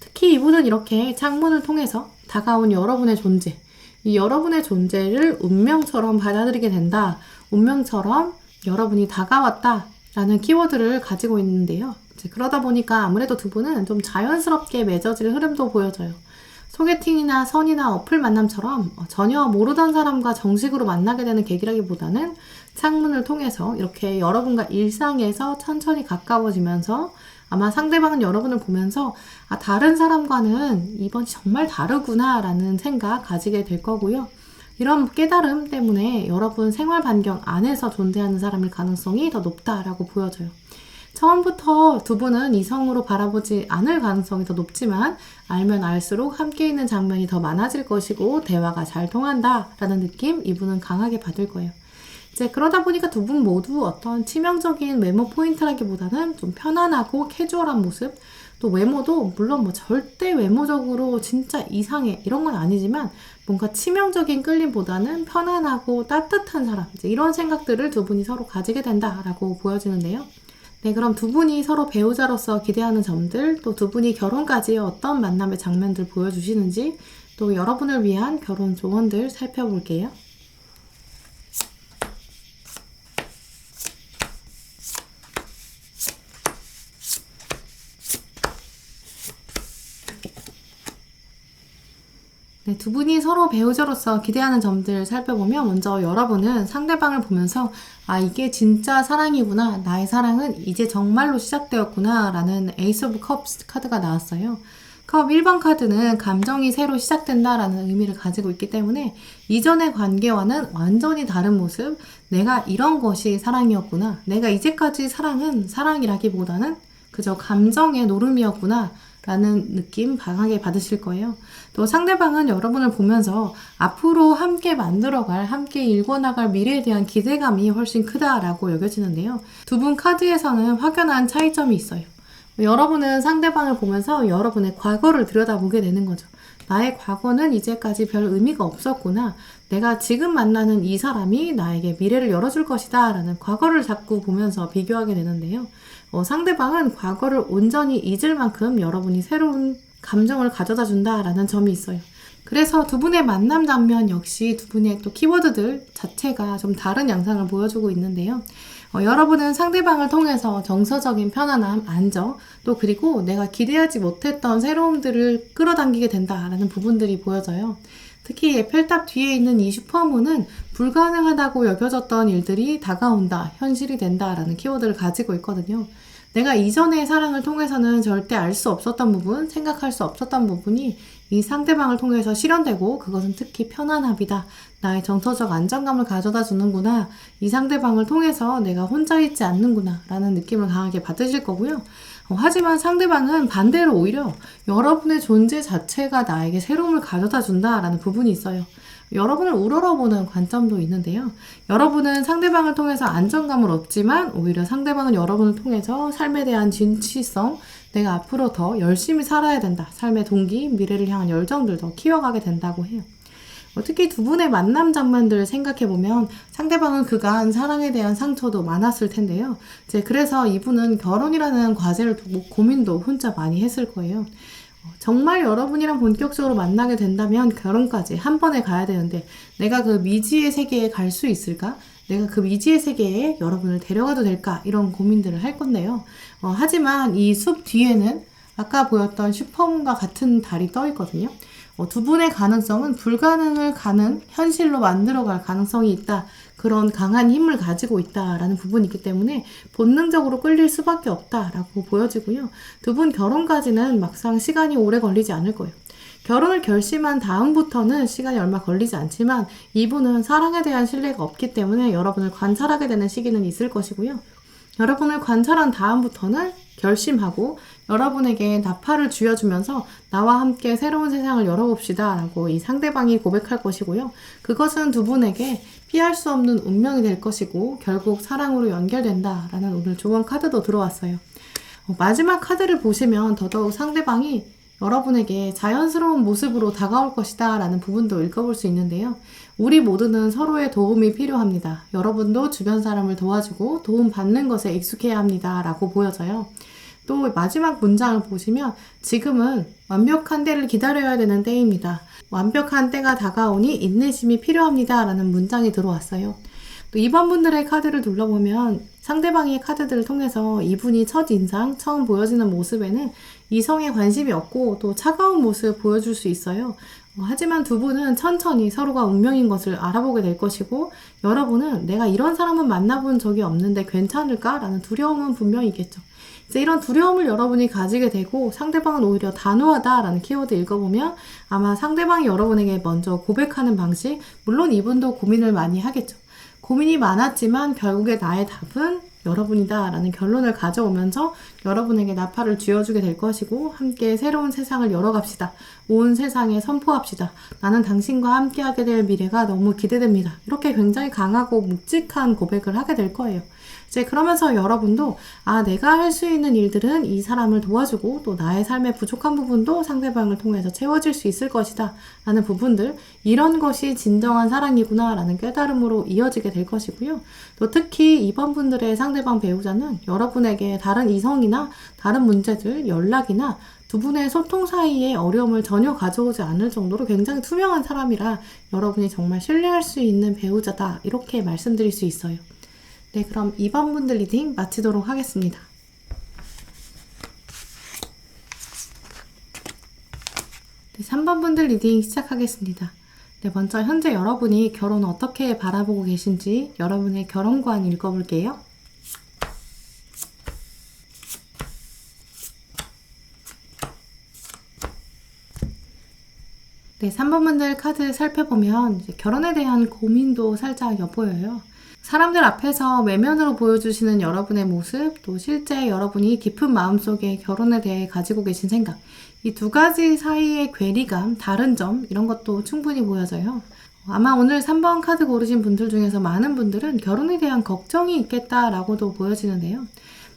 특히 이분은 이렇게 창문을 통해서 다가온 여러분의 존재, 이 여러분의 존재를 운명처럼 받아들이게 된다. 운명처럼 여러분이 다가왔다 라는 키워드를 가지고 있는데요. 이제 그러다 보니까 아무래도 두 분은 좀 자연스럽게 맺어질 흐름도 보여져요. 소개팅이나 선이나 어플 만남처럼 전혀 모르던 사람과 정식으로 만나게 되는 계기라기보다는 창문을 통해서 이렇게 여러분과 일상에서 천천히 가까워지면서 아마 상대방은 여러분을 보면서 다른 사람과는 이번이 정말 다르구나 라는 생각 가지게 될 거고요. 이런 깨달음 때문에 여러분 생활 반경 안에서 존재하는 사람일 가능성이 더 높다라고 보여져요. 처음부터 두 분은 이성으로 바라보지 않을 가능성이 더 높지만 알면 알수록 함께 있는 장면이 더 많아질 것이고 대화가 잘 통한다라는 느낌 이분은 강하게 받을 거예요. 이제 그러다 보니까 두 분 모두 어떤 치명적인 외모 포인트라기보다는 좀 편안하고 캐주얼한 모습, 또 외모도 물론 절대 외모적으로 진짜 이상해 이런 건 아니지만 뭔가 치명적인 끌림보다는 편안하고 따뜻한 사람, 이제 이런 생각들을 두 분이 서로 가지게 된다라고 보여지는데요. 네, 그럼 두 분이 서로 배우자로서 기대하는 점들, 또 두 분이 결혼까지 어떤 만남의 장면들 보여주시는지, 또 여러분을 위한 결혼 조언들 살펴볼게요. 네, 두 분이 서로 배우자로서 기대하는 점들 살펴보면 먼저 여러분은 상대방을 보면서 이게 진짜 사랑이구나. 나의 사랑은 이제 정말로 시작되었구나. 라는 에이스 오브 컵스 카드가 나왔어요. 컵 1번 카드는 감정이 새로 시작된다라는 의미를 가지고 있기 때문에 이전의 관계와는 완전히 다른 모습, 내가 이런 것이 사랑이었구나. 내가 이제까지 사랑은 사랑이라기보다는 그저 감정의 노름이었구나. 라는 느낌 강하게 받으실 거예요. 또 상대방은 여러분을 보면서 앞으로 함께 만들어갈, 함께 일궈나갈 미래에 대한 기대감이 훨씬 크다라고 여겨지는데요. 두 분 카드에서는 확연한 차이점이 있어요. 여러분은 상대방을 보면서 여러분의 과거를 들여다보게 되는 거죠. 나의 과거는 이제까지 별 의미가 없었구나. 내가 지금 만나는 이 사람이 나에게 미래를 열어줄 것이다 라는 과거를 자꾸 보면서 비교하게 되는데요. 상대방은 과거를 온전히 잊을 만큼 여러분이 새로운 감정을 가져다 준다라는 점이 있어요. 그래서 두 분의 만남 장면 역시 두 분의 또 키워드들 자체가 좀 다른 양상을 보여주고 있는데요. 여러분은 상대방을 통해서 정서적인 편안함, 안정, 또 그리고 내가 기대하지 못했던 새로움들을 끌어당기게 된다라는 부분들이 보여져요. 특히 에펠탑 뒤에 있는 이 슈퍼문은 불가능하다고 여겨졌던 일들이 다가온다, 현실이 된다라는 키워드를 가지고 있거든요. 내가 이전의 사랑을 통해서는 절대 알 수 없었던 부분, 생각할 수 없었던 부분이 이 상대방을 통해서 실현되고, 그것은 특히 편안함이다. 나의 정서적 안정감을 가져다 주는구나. 이 상대방을 통해서 내가 혼자 있지 않는구나 라는 느낌을 강하게 받으실 거고요. 하지만 상대방은 반대로 오히려 여러분의 존재 자체가 나에게 새로움을 가져다 준다라는 부분이 있어요. 여러분을 우러러보는 관점도 있는데요. 여러분은 상대방을 통해서 안정감을 얻지만 오히려 상대방은 여러분을 통해서 삶에 대한 진취성, 내가 앞으로 더 열심히 살아야 된다. 삶의 동기, 미래를 향한 열정들 더 키워가게 된다고 해요. 특히 두 분의 만남 장면들을 생각해보면 상대방은 그간 사랑에 대한 상처도 많았을 텐데요. 그래서 이분은 결혼이라는 과제를 두고 고민도 혼자 많이 했을 거예요. 정말 여러분이랑 본격적으로 만나게 된다면 결혼까지 한 번에 가야 되는데 내가 그 미지의 세계에 갈 수 있을까? 내가 그 미지의 세계에 여러분을 데려가도 될까? 이런 고민들을 할 건데요. 하지만 이 숲 뒤에는 아까 보였던 슈퍼문과 같은 달이 떠 있거든요. 두 분의 가능성은 불가능을 현실로 만들어갈 가능성이 있다. 그런 강한 힘을 가지고 있다라는 부분이 있기 때문에 본능적으로 끌릴 수밖에 없다라고 보여지고요. 두 분 결혼까지는 막상 시간이 오래 걸리지 않을 거예요. 결혼을 결심한 다음부터는 시간이 얼마 걸리지 않지만 이분은 사랑에 대한 신뢰가 없기 때문에 여러분을 관찰하게 되는 시기는 있을 것이고요. 여러분을 관찰한 다음부터는 결심하고 여러분에게 나팔을 쥐어주면서 나와 함께 새로운 세상을 열어봅시다 라고 이 상대방이 고백할 것이고요. 그것은 두 분에게 피할 수 없는 운명이 될 것이고 결국 사랑으로 연결된다 라는 오늘 조언 카드도 들어왔어요. 마지막 카드를 보시면 더더욱 상대방이 여러분에게 자연스러운 모습으로 다가올 것이다 라는 부분도 읽어볼 수 있는데요. 우리 모두는 서로의 도움이 필요합니다. 여러분도 주변 사람을 도와주고 도움받는 것에 익숙해야 합니다 라고 보여져요. 또 마지막 문장을 보시면 지금은 완벽한 때를 기다려야 되는 때입니다. 완벽한 때가 다가오니 인내심이 필요합니다 라는 문장이 들어왔어요. 또 이번 분들의 카드를 둘러보면 상대방의 카드들을 통해서 이분이 첫인상, 처음 보여지는 모습에는 이성에 관심이 없고 또 차가운 모습을 보여줄 수 있어요. 하지만 두 분은 천천히 서로가 운명인 것을 알아보게 될 것이고 여러분은 내가 이런 사람은 만나본 적이 없는데 괜찮을까? 라는 두려움은 분명히 있겠죠. 이런 두려움을 여러분이 가지게 되고 상대방은 오히려 단호하다라는 키워드 읽어보면 아마 상대방이 여러분에게 먼저 고백하는 방식, 물론 이분도 고민을 많이 하겠죠. 고민이 많았지만 결국에 나의 답은 여러분이다 라는 결론을 가져오면서 여러분에게 나팔을 쥐어주게 될 것이고 함께 새로운 세상을 열어갑시다. 온 세상에 선포합시다. 나는 당신과 함께하게 될 미래가 너무 기대됩니다. 이렇게 굉장히 강하고 묵직한 고백을 하게 될 거예요. 그러면서 여러분도 내가 할 수 있는 일들은 이 사람을 도와주고 또 나의 삶의 부족한 부분도 상대방을 통해서 채워질 수 있을 것이다 라는 부분들, 이런 것이 진정한 사랑이구나 라는 깨달음으로 이어지게 될 것이고요. 또 특히 이번 분들의 상대방 배우자는 여러분에게 다른 이성이나 다른 문제들, 연락이나 두 분의 소통 사이에 어려움을 전혀 가져오지 않을 정도로 굉장히 투명한 사람이라 여러분이 정말 신뢰할 수 있는 배우자다 이렇게 말씀드릴 수 있어요. 네, 그럼 2번 분들 리딩 마치도록 하겠습니다. 네, 3번 분들 리딩 시작하겠습니다. 네, 먼저 현재 여러분이 결혼 어떻게 바라보고 계신지 여러분의 결혼관 읽어볼게요. 네, 3번 분들 카드 살펴보면 이제 결혼에 대한 고민도 살짝 엿보여요. 사람들 앞에서 외면으로 보여주시는 여러분의 모습, 또 실제 여러분이 깊은 마음속에 결혼에 대해 가지고 계신 생각, 이 두 가지 사이의 괴리감, 다른 점, 이런 것도 충분히 보여져요. 아마 오늘 3번 카드 고르신 분들 중에서 많은 분들은 결혼에 대한 걱정이 있겠다라고도 보여지는데요.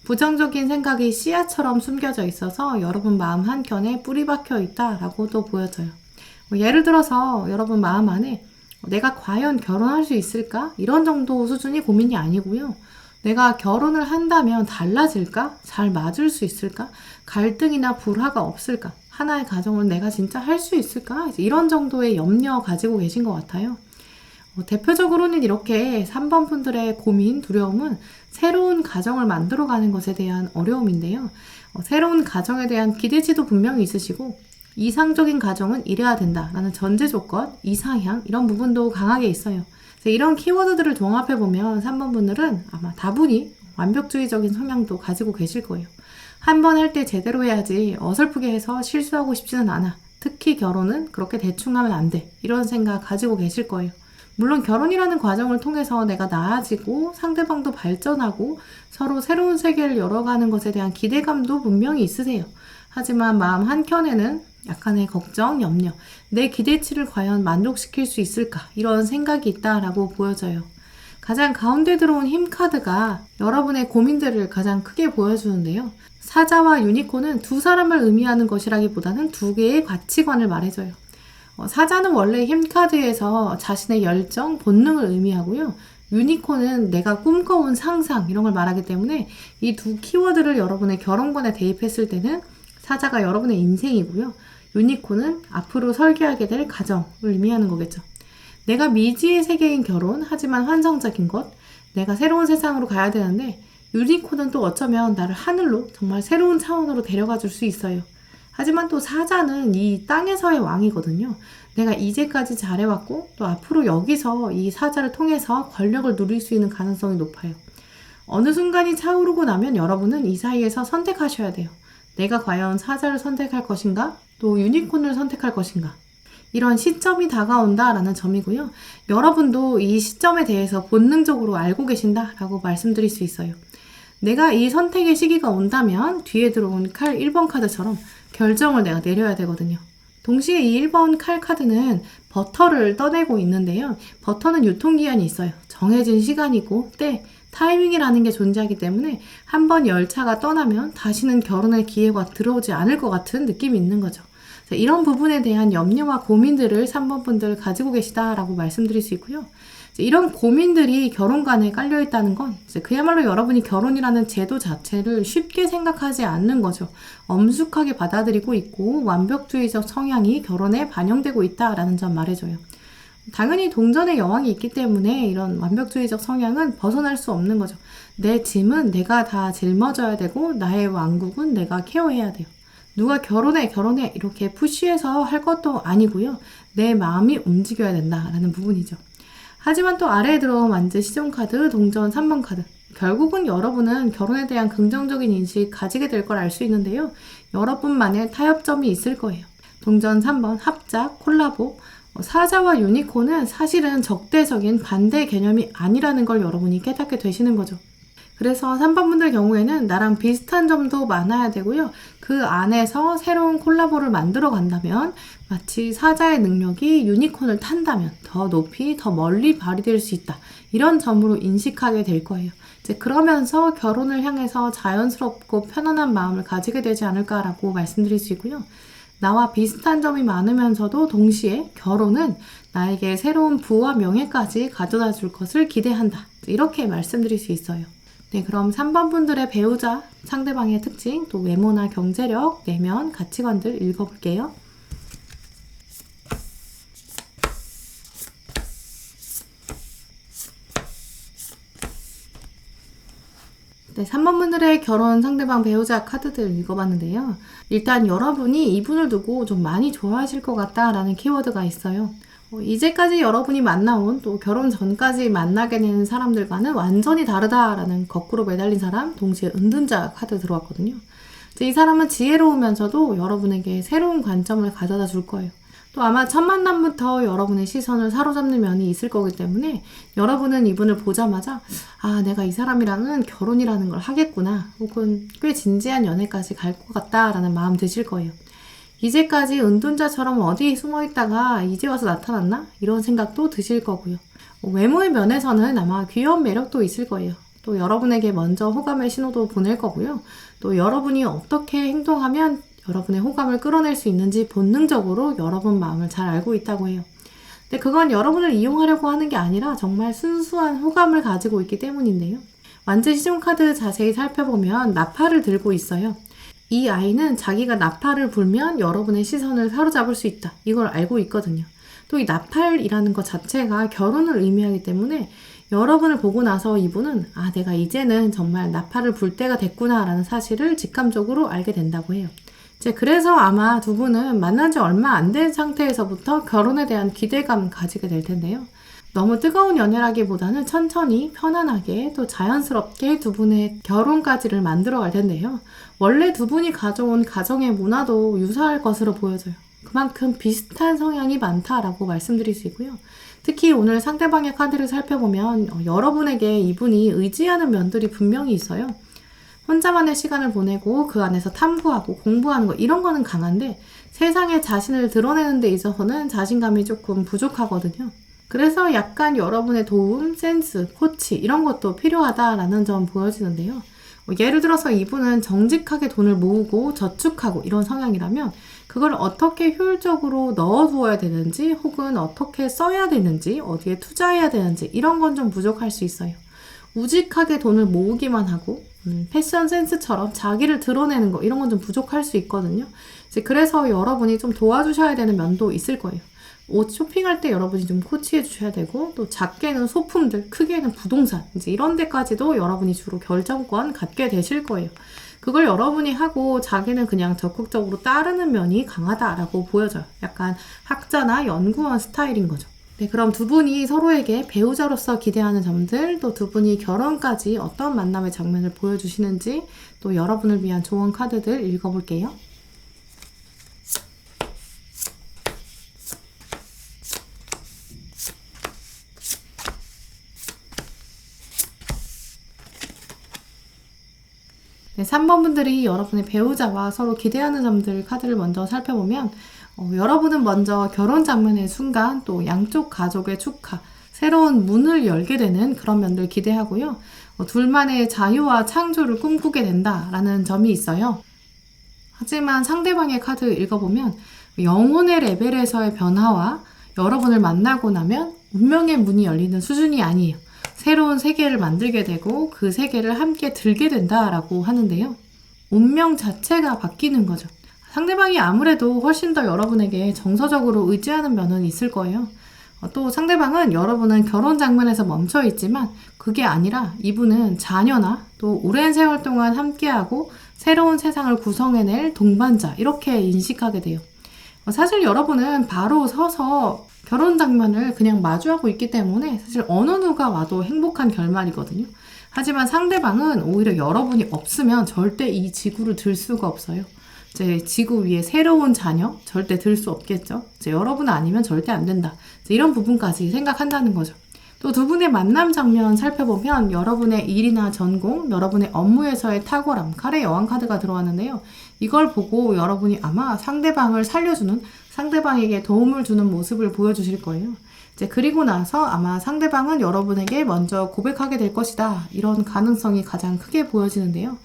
부정적인 생각이 씨앗처럼 숨겨져 있어서 여러분 마음 한켠에 뿌리 박혀 있다라고도 보여져요. 예를 들어서 여러분 마음 안에 내가 과연 결혼할 수 있을까? 이런 정도 수준이 고민이 아니고요. 내가 결혼을 한다면 달라질까? 잘 맞을 수 있을까? 갈등이나 불화가 없을까? 하나의 가정을 내가 진짜 할 수 있을까? 이런 정도의 염려 가지고 계신 것 같아요. 대표적으로는 이렇게 3번 분들의 고민, 두려움은 새로운 가정을 만들어가는 것에 대한 어려움인데요. 새로운 가정에 대한 기대치도 분명히 있으시고 이상적인 가정은 이래야 된다라는 전제 조건, 이상향 이런 부분도 강하게 있어요. 이런 키워드들을 종합해보면 3번 분들은 아마 다분히 완벽주의적인 성향도 가지고 계실 거예요. 한 번 할 때 제대로 해야지 어설프게 해서 실수하고 싶지는 않아. 특히 결혼은 그렇게 대충 하면 안 돼. 이런 생각 가지고 계실 거예요. 물론 결혼이라는 과정을 통해서 내가 나아지고 상대방도 발전하고 서로 새로운 세계를 열어가는 것에 대한 기대감도 분명히 있으세요. 하지만 마음 한켠에는 약간의 걱정, 염려, 내 기대치를 과연 만족시킬 수 있을까? 이런 생각이 있다라고 보여져요. 가장 가운데 들어온 힘 카드가 여러분의 고민들을 가장 크게 보여주는데요. 사자와 유니콘은 두 사람을 의미하는 것이라기보다는 두 개의 가치관을 말해줘요. 사자는 원래 힘 카드에서 자신의 열정, 본능을 의미하고요. 유니콘은 내가 꿈꿔온 상상 이런 걸 말하기 때문에 이 두 키워드를 여러분의 결혼관에 대입했을 때는 사자가 여러분의 인생이고요. 유니콘은 앞으로 설계하게 될 가정을 의미하는 거겠죠. 내가 미지의 세계인 결혼, 하지만 환상적인 것, 내가 새로운 세상으로 가야 되는데 유니콘은 또 어쩌면 나를 하늘로 정말 새로운 차원으로 데려가 줄 수 있어요. 하지만 또 사자는 이 땅에서의 왕이거든요. 내가 이제까지 잘해왔고 또 앞으로 여기서 이 사자를 통해서 권력을 누릴 수 있는 가능성이 높아요. 어느 순간이 차오르고 나면 여러분은 이 사이에서 선택하셔야 돼요. 내가 과연 사자를 선택할 것인가? 또 유니콘을 선택할 것인가? 이런 시점이 다가온다라는 점이고요. 여러분도 이 시점에 대해서 본능적으로 알고 계신다라고 말씀드릴 수 있어요. 내가 이 선택의 시기가 온다면 뒤에 들어온 칼 1번 카드처럼 결정을 내가 내려야 되거든요. 동시에 이 1번 칼 카드는 버터를 떠내고 있는데요. 버터는 유통기한이 있어요. 정해진 시간이고 때, 타이밍이라는 게 존재하기 때문에 한번 열차가 떠나면 다시는 결혼의 기회가 들어오지 않을 것 같은 느낌이 있는 거죠. 이런 부분에 대한 염려와 고민들을 3번 분들 가지고 계시다라고 말씀드릴 수 있고요. 이런 고민들이 결혼관에 깔려있다는 건 그야말로 여러분이 결혼이라는 제도 자체를 쉽게 생각하지 않는 거죠. 엄숙하게 받아들이고 있고 완벽주의적 성향이 결혼에 반영되고 있다라는 점 말해줘요. 당연히 동전의 여왕이 있기 때문에 이런 완벽주의적 성향은 벗어날 수 없는 거죠. 내 짐은 내가 다 짊어져야 되고 나의 왕국은 내가 케어해야 돼요. 누가 결혼해 이렇게 푸시해서 할 것도 아니고요. 내 마음이 움직여야 된다라는 부분이죠. 하지만 또 아래에 들어온 완즈 시전 카드, 동전 3번 카드. 결국은 여러분은 결혼에 대한 긍정적인 인식 가지게 될 걸 알 수 있는데요. 여러분만의 타협점이 있을 거예요. 동전 3번 합작, 콜라보. 사자와 유니콘은 사실은 적대적인 반대 개념이 아니라는 걸 여러분이 깨닫게 되시는 거죠. 그래서 3번 분들 경우에는 나랑 비슷한 점도 많아야 되고요. 그 안에서 새로운 콜라보를 만들어 간다면 마치 사자의 능력이 유니콘을 탄다면 더 높이 더 멀리 발휘될 수 있다. 이런 점으로 인식하게 될 거예요. 이제 그러면서 결혼을 향해서 자연스럽고 편안한 마음을 가지게 되지 않을까라고 말씀드릴 수 있고요. 나와 비슷한 점이 많으면서도 동시에 결혼은 나에게 새로운 부와 명예까지 가져다 줄 것을 기대한다. 이렇게 말씀드릴 수 있어요. 네, 그럼 3번 분들의 배우자, 상대방의 특징, 또 외모나 경제력, 내면, 가치관들 읽어볼게요. 네, 3번 분들의 결혼 상대방 배우자 카드들 읽어봤는데요. 일단 여러분이 이분을 두고 좀 많이 좋아하실 것 같다라는 키워드가 있어요. 이제까지 여러분이 만나온 또 결혼 전까지 만나게 되는 사람들과는 완전히 다르다라는 거꾸로 매달린 사람, 동시에 은둔자 카드 들어왔거든요. 이 사람은 지혜로우면서도 여러분에게 새로운 관점을 가져다 줄 거예요. 또 아마 첫 만남부터 여러분의 시선을 사로잡는 면이 있을 거기 때문에 여러분은 이분을 보자마자 아, 내가 이 사람이랑은 결혼이라는 걸 하겠구나, 혹은 꽤 진지한 연애까지 갈 것 같다라는 마음 드실 거예요. 이제까지 은둔자처럼 어디 숨어있다가 이제 와서 나타났나? 이런 생각도 드실 거고요. 외모의 면에서는 아마 귀여운 매력도 있을 거예요. 또 여러분에게 먼저 호감의 신호도 보낼 거고요. 또 여러분이 어떻게 행동하면 여러분의 호감을 끌어낼 수 있는지 본능적으로 여러분 마음을 잘 알고 있다고 해요. 근데 그건 여러분을 이용하려고 하는 게 아니라 정말 순수한 호감을 가지고 있기 때문인데요. 완즈 시즌 카드 자세히 살펴보면 나팔을 들고 있어요. 이 아이는 자기가 나팔을 불면 여러분의 시선을 사로잡을 수 있다. 이걸 알고 있거든요. 또 이 나팔이라는 것 자체가 결혼을 의미하기 때문에 여러분을 보고 나서 이분은 아, 내가 이제는 정말 나팔을 불 때가 됐구나 라는 사실을 직감적으로 알게 된다고 해요. 그래서 아마 두 분은 만난 지 얼마 안 된 상태에서부터 결혼에 대한 기대감 가지게 될 텐데요. 너무 뜨거운 연애라기보다는 천천히 편안하게 또 자연스럽게 두 분의 결혼까지를 만들어 갈 텐데요. 원래 두 분이 가져온 가정의 문화도 유사할 것으로 보여져요. 그만큼 비슷한 성향이 많다라고 말씀드릴 수 있고요. 특히 오늘 상대방의 카드를 살펴보면 여러분에게 이분이 의지하는 면들이 분명히 있어요. 혼자만의 시간을 보내고 그 안에서 탐구하고 공부하는 거 이런 거는 강한데 세상에 자신을 드러내는 데 있어서는 자신감이 조금 부족하거든요. 그래서 약간 여러분의 도움, 센스, 코치 이런 것도 필요하다라는 점 보여지는데요. 예를 들어서 이분은 정직하게 돈을 모으고 저축하고 이런 성향이라면 그걸 어떻게 효율적으로 넣어두어야 되는지 혹은 어떻게 써야 되는지 어디에 투자해야 되는지 이런 건 좀 부족할 수 있어요. 우직하게 돈을 모으기만 하고 패션 센스처럼 자기를 드러내는 거 이런 건 좀 부족할 수 있거든요. 이제 그래서 여러분이 좀 도와주셔야 되는 면도 있을 거예요. 옷 쇼핑할 때 여러분이 좀 코치해 주셔야 되고 또 작게는 소품들, 크게는 부동산 이제 이런 데까지도 여러분이 주로 결정권 갖게 되실 거예요. 그걸 여러분이 하고 자기는 그냥 적극적으로 따르는 면이 강하다라고 보여져요. 약간 학자나 연구원 스타일인 거죠. 네, 그럼 두 분이 서로에게 배우자로서 기대하는 점들, 또 두 분이 결혼까지 어떤 만남의 장면을 보여주시는지, 또 여러분을 위한 조언 카드들 읽어볼게요. 네, 3번 분들이 여러분의 배우자와 서로 기대하는 점들 카드를 먼저 살펴보면 여러분은 먼저 결혼 장면의 순간 또 양쪽 가족의 축하, 새로운 문을 열게 되는 그런 면들 기대하고요. 둘만의 자유와 창조를 꿈꾸게 된다라는 점이 있어요. 하지만 상대방의 카드 읽어보면 영혼의 레벨에서의 변화와 여러분을 만나고 나면 운명의 문이 열리는 수준이 아니에요. 새로운 세계를 만들게 되고 그 세계를 함께 들게 된다라고 하는데요. 운명 자체가 바뀌는 거죠. 상대방이 아무래도 훨씬 더 여러분에게 정서적으로 의지하는 면은 있을 거예요. 또 상대방은 여러분은 결혼 장면에서 멈춰 있지만 그게 아니라 이분은 자녀나 또 오랜 세월 동안 함께하고 새로운 세상을 구성해낼 동반자 이렇게 인식하게 돼요. 사실 여러분은 바로 서서 결혼 장면을 그냥 마주하고 있기 때문에 사실 어느 누가 와도 행복한 결말이거든요. 하지만 상대방은 오히려 여러분이 없으면 절대 이 지구를 들 수가 없어요. 이제 지구 위에 새로운 자녀 절대 들 수 없겠죠. 이제 여러분 아니면 절대 안 된다. 이런 부분까지 생각한다는 거죠. 또 두 분의 만남 장면 살펴보면 여러분의 일이나 전공, 여러분의 업무에서의 탁월함, 칼의 여왕 카드가 들어왔는데요. 이걸 보고 여러분이 아마 상대방을 살려주는, 상대방에게 도움을 주는 모습을 보여주실 거예요. 이제 그리고 나서 아마 상대방은 여러분에게 먼저 고백하게 될 것이다. 이런 가능성이 가장 크게 보여지는데요.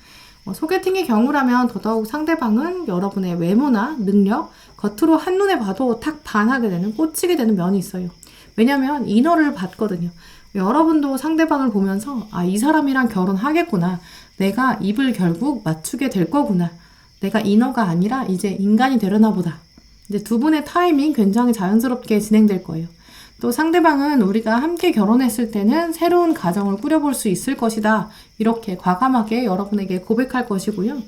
소개팅의 경우라면 더더욱 상대방은 여러분의 외모나 능력, 겉으로 한눈에 봐도 탁 반하게 되는, 꽂히게 되는 면이 있어요. 왜냐면 인어를 봤거든요. 여러분도 상대방을 보면서 이 사람이랑 결혼하겠구나. 내가 입을 결국 맞추게 될 거구나. 내가 인어가 아니라 이제 인간이 되려나 보다. 이제 두 분의 타이밍 굉장히 자연스럽게 진행될 거예요. 또 상대방은 우리가 함께 결혼했을 때는 새로운 가정을 꾸려볼 수 있을 것이다. 이렇게 과감하게 여러분에게 고백할 것이고요.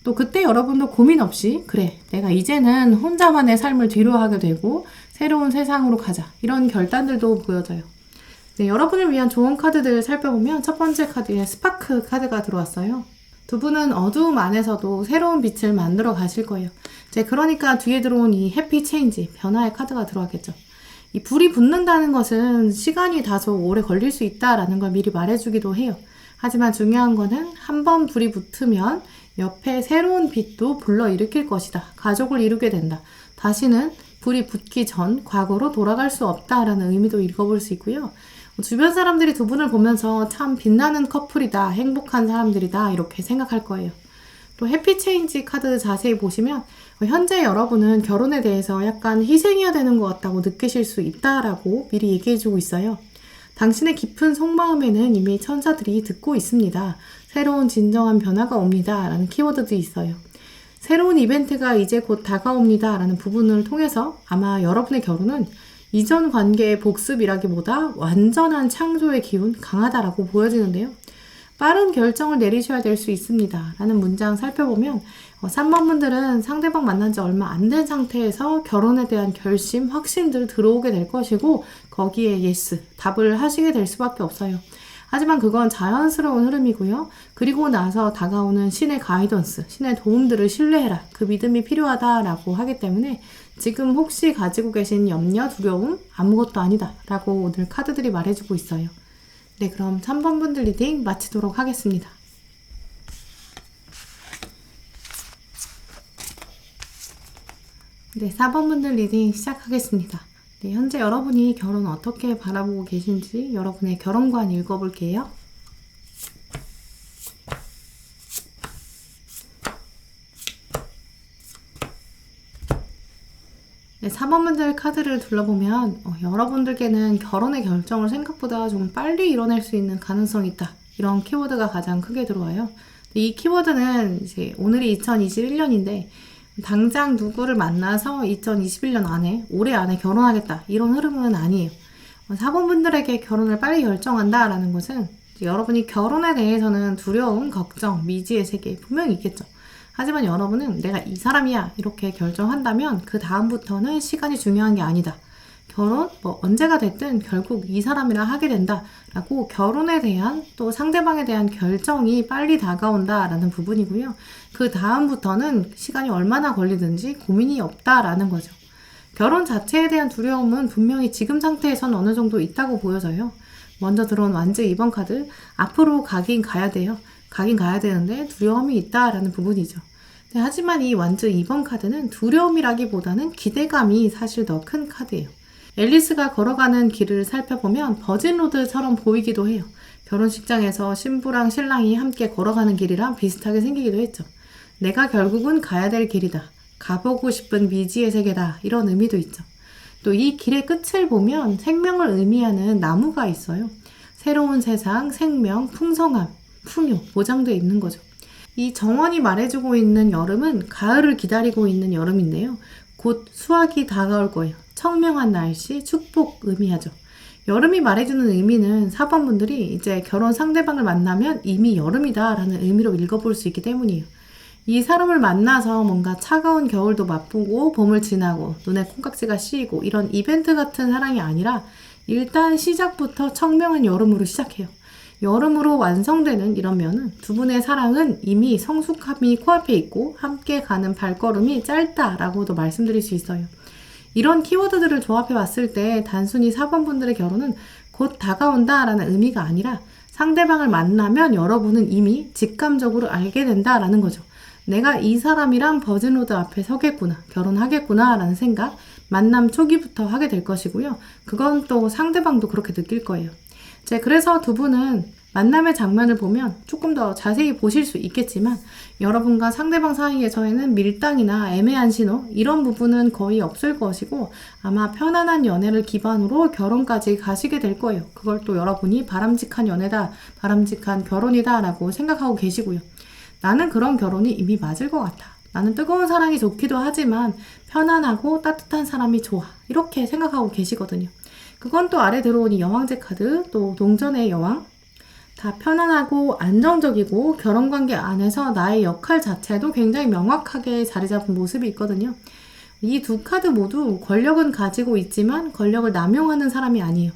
또 그때 여러분도 고민 없이 그래, 내가 이제는 혼자만의 삶을 뒤로하게 되고 새로운 세상으로 가자. 이런 결단들도 보여져요. 네, 여러분을 위한 조언 카드들 살펴보면 첫 번째 카드에 스파크 카드가 들어왔어요. 두 분은 어두움 안에서도 새로운 빛을 만들어 가실 거예요. 이제 그러니까 뒤에 들어온 이 해피 체인지, 변화의 카드가 들어왔겠죠. 이 불이 붙는다는 것은 시간이 다소 오래 걸릴 수 있다라는 걸 미리 말해주기도 해요. 하지만 중요한 거는 한번 불이 붙으면 옆에 새로운 빛도 불러일으킬 것이다. 가족을 이루게 된다. 다시는 불이 붙기 전 과거로 돌아갈 수 없다라는 의미도 읽어볼 수 있고요. 주변 사람들이 두 분을 보면서 참 빛나는 커플이다, 행복한 사람들이다 이렇게 생각할 거예요. 또 해피 체인지 카드 자세히 보시면 현재 여러분은 결혼에 대해서 약간 희생해야 되는 것 같다고 느끼실 수 있다라고 미리 얘기해주고 있어요. 당신의 깊은 속마음에는 이미 천사들이 듣고 있습니다. 새로운 진정한 변화가 옵니다. 라는 키워드도 있어요. 새로운 이벤트가 이제 곧 다가옵니다. 라는 부분을 통해서 아마 여러분의 결혼은 이전 관계의 복습이라기보다 완전한 창조의 기운 강하다라고 보여지는데요. 빠른 결정을 내리셔야 될 수 있습니다. 라는 문장 살펴보면 3번 분들은 상대방 만난 지 얼마 안 된 상태에서 결혼에 대한 결심, 확신들 들어오게 될 것이고 거기에 예스, 답을 하시게 될 수밖에 없어요. 하지만 그건 자연스러운 흐름이고요. 그리고 나서 다가오는 신의 가이던스, 신의 도움들을 신뢰해라. 그 믿음이 필요하다라고 하기 때문에 지금 혹시 가지고 계신 염려, 두려움 아무것도 아니다 라고 오늘 카드들이 말해주고 있어요. 네, 그럼 3번 분들 리딩 마치도록 하겠습니다. 네, 4번 분들 리딩 시작하겠습니다. 네, 현재 여러분이 결혼 어떻게 바라보고 계신지 여러분의 결혼관 읽어볼게요. 네, 4번 분들 카드를 둘러보면 여러분들께는 결혼의 결정을 생각보다 좀 빨리 이뤄낼 수 있는 가능성이 있다. 이런 키워드가 가장 크게 들어와요. 이 키워드는 이제 오늘이 2021년인데 당장 누구를 만나서 2021년 안에, 올해 안에 결혼하겠다. 이런 흐름은 아니에요. 4번 분들에게 결혼을 빨리 결정한다라는 것은 여러분이 결혼에 대해서는 두려움, 걱정, 미지의 세계 분명히 있겠죠. 하지만 여러분은 내가 이 사람이야 이렇게 결정한다면 그 다음부터는 시간이 중요한 게 아니다. 결혼 언제가 됐든 결국 이 사람이랑 하게 된다 라고 결혼에 대한 또 상대방에 대한 결정이 빨리 다가온다 라는 부분이고요. 그 다음부터는 시간이 얼마나 걸리든지 고민이 없다라는 거죠. 결혼 자체에 대한 두려움은 분명히 지금 상태에선 어느 정도 있다고 보여져요. 먼저 들어온 완즈 2번 카드, 앞으로 가긴 가야 돼요. 가긴 가야 되는데 두려움이 있다라는 부분이죠. 네, 하지만 이 완즈 2번 카드는 두려움이라기보다는 기대감이 사실 더 큰 카드예요. 앨리스가 걸어가는 길을 살펴보면 버진로드처럼 보이기도 해요. 결혼식장에서 신부랑 신랑이 함께 걸어가는 길이랑 비슷하게 생기기도 했죠. 내가 결국은 가야 될 길이다. 가보고 싶은 미지의 세계다. 이런 의미도 있죠. 또 이 길의 끝을 보면 생명을 의미하는 나무가 있어요. 새로운 세상, 생명, 풍성함, 풍요, 보장되어 있는 거죠. 이 정원이 말해주고 있는 여름은 가을을 기다리고 있는 여름인데요. 곧 수확이 다가올 거예요. 청명한 날씨, 축복 의미하죠. 여름이 말해주는 의미는 4번 분들이 이제 결혼 상대방을 만나면 이미 여름이다 라는 의미로 읽어볼 수 있기 때문이에요. 이 사람을 만나서 뭔가 차가운 겨울도 맛보고 봄을 지나고 눈에 콩깍지가 씌이고 이런 이벤트 같은 사랑이 아니라 일단 시작부터 청명한 여름으로 시작해요. 여름으로 완성되는 이런 면은 두 분의 사랑은 이미 성숙함이 코앞에 있고 함께 가는 발걸음이 짧다라고도 말씀드릴 수 있어요. 이런 키워드들을 조합해 봤을 때 단순히 4번 분들의 결혼은 곧 다가온다라는 의미가 아니라 상대방을 만나면 여러분은 이미 직감적으로 알게 된다라는 거죠. 내가 이 사람이랑 버진로드 앞에 서겠구나, 결혼하겠구나 라는 생각, 만남 초기부터 하게 될 것이고요. 그건 또 상대방도 그렇게 느낄 거예요. 그래서 두 분은 만남의 장면을 보면 조금 더 자세히 보실 수 있겠지만 여러분과 상대방 사이에서는 밀당이나 애매한 신호 이런 부분은 거의 없을 것이고 아마 편안한 연애를 기반으로 결혼까지 가시게 될 거예요. 그걸 또 여러분이 바람직한 연애다, 바람직한 결혼이다 라고 생각하고 계시고요. 나는 그런 결혼이 이미 맞을 것 같아. 나는 뜨거운 사랑이 좋기도 하지만 편안하고 따뜻한 사람이 좋아. 이렇게 생각하고 계시거든요. 그건 또 아래 들어온 이 여왕제 카드, 또 동전의 여왕. 다 편안하고 안정적이고 결혼관계 안에서 나의 역할 자체도 굉장히 명확하게 자리 잡은 모습이 있거든요. 이 두 카드 모두 권력은 가지고 있지만 권력을 남용하는 사람이 아니에요.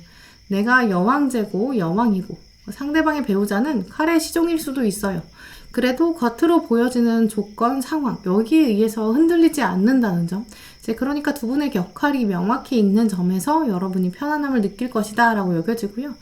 내가 여왕제고 여왕이고 상대방의 배우자는 칼의 시종일 수도 있어요. 그래도 겉으로 보여지는 조건, 상황 여기에 의해서 흔들리지 않는다는 점. 그러니까 두 분의 역할이 명확히 있는 점에서 여러분이 편안함을 느낄 것이다 라고 여겨지고요.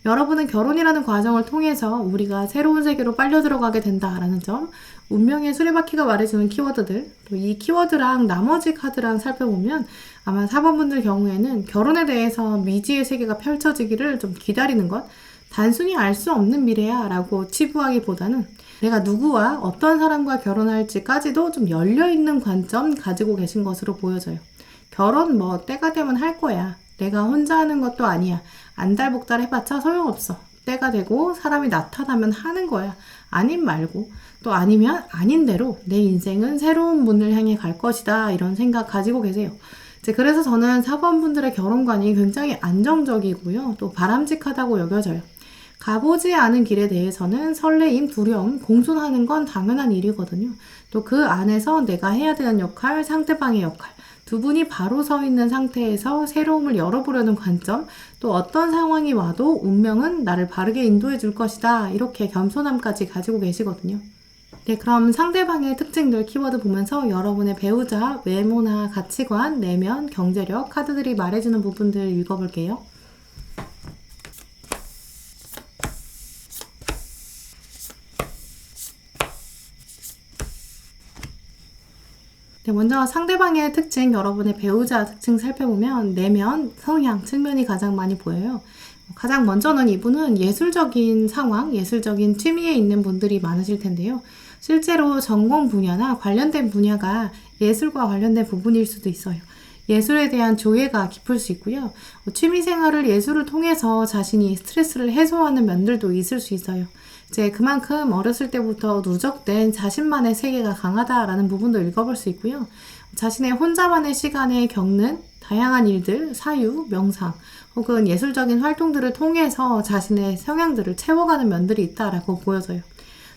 여러분은 결혼이라는 과정을 통해서 우리가 새로운 세계로 빨려 들어가게 된다라는 점, 운명의 수레바퀴가 말해주는 키워드들, 또 이 키워드랑 나머지 카드랑 살펴보면 아마 4번 분들 경우에는 결혼에 대해서 미지의 세계가 펼쳐지기를 좀 기다리는 것, 단순히 알 수 없는 미래야 라고 치부하기보다는 내가 누구와 어떤 사람과 결혼할지까지도 좀 열려있는 관점 가지고 계신 것으로 보여져요. 결혼 때가 되면 할 거야. 내가 혼자 하는 것도 아니야. 안달복달 해봤자 소용없어. 때가 되고 사람이 나타나면 하는 거야. 아님 말고 또 아니면 아닌 대로 내 인생은 새로운 문을 향해 갈 것이다. 이런 생각 가지고 계세요. 그래서 저는 4번 분들의 결혼관이 굉장히 안정적이고요. 또 바람직하다고 여겨져요. 가보지 않은 길에 대해서는 설레임, 두려움, 공존하는 건 당연한 일이거든요. 또 그 안에서 내가 해야 되는 역할, 상대방의 역할, 두 분이 바로 서 있는 상태에서 새로움을 열어보려는 관점, 또 어떤 상황이 와도 운명은 나를 바르게 인도해 줄 것이다. 이렇게 겸손함까지 가지고 계시거든요. 네, 그럼 상대방의 특징들 키워드 보면서 여러분의 배우자, 외모나 가치관, 내면, 경제력, 카드들이 말해주는 부분들 읽어볼게요. 네, 먼저 상대방의 특징, 여러분의 배우자 특징 살펴보면 내면, 성향, 측면이 가장 많이 보여요. 가장 먼저는 이분은 예술적인 상황, 예술적인 취미에 있는 분들이 많으실 텐데요. 실제로 전공 분야나 관련된 분야가 예술과 관련된 부분일 수도 있어요. 예술에 대한 조예가 깊을 수 있고요. 취미 생활을 예술을 통해서 자신이 스트레스를 해소하는 면들도 있을 수 있어요. 이제 그만큼 어렸을 때부터 누적된 자신만의 세계가 강하다라는 부분도 읽어볼 수 있고요. 자신의 혼자만의 시간에 겪는 다양한 일들, 사유, 명상, 혹은 예술적인 활동들을 통해서 자신의 성향들을 채워가는 면들이 있다라고 보여져요.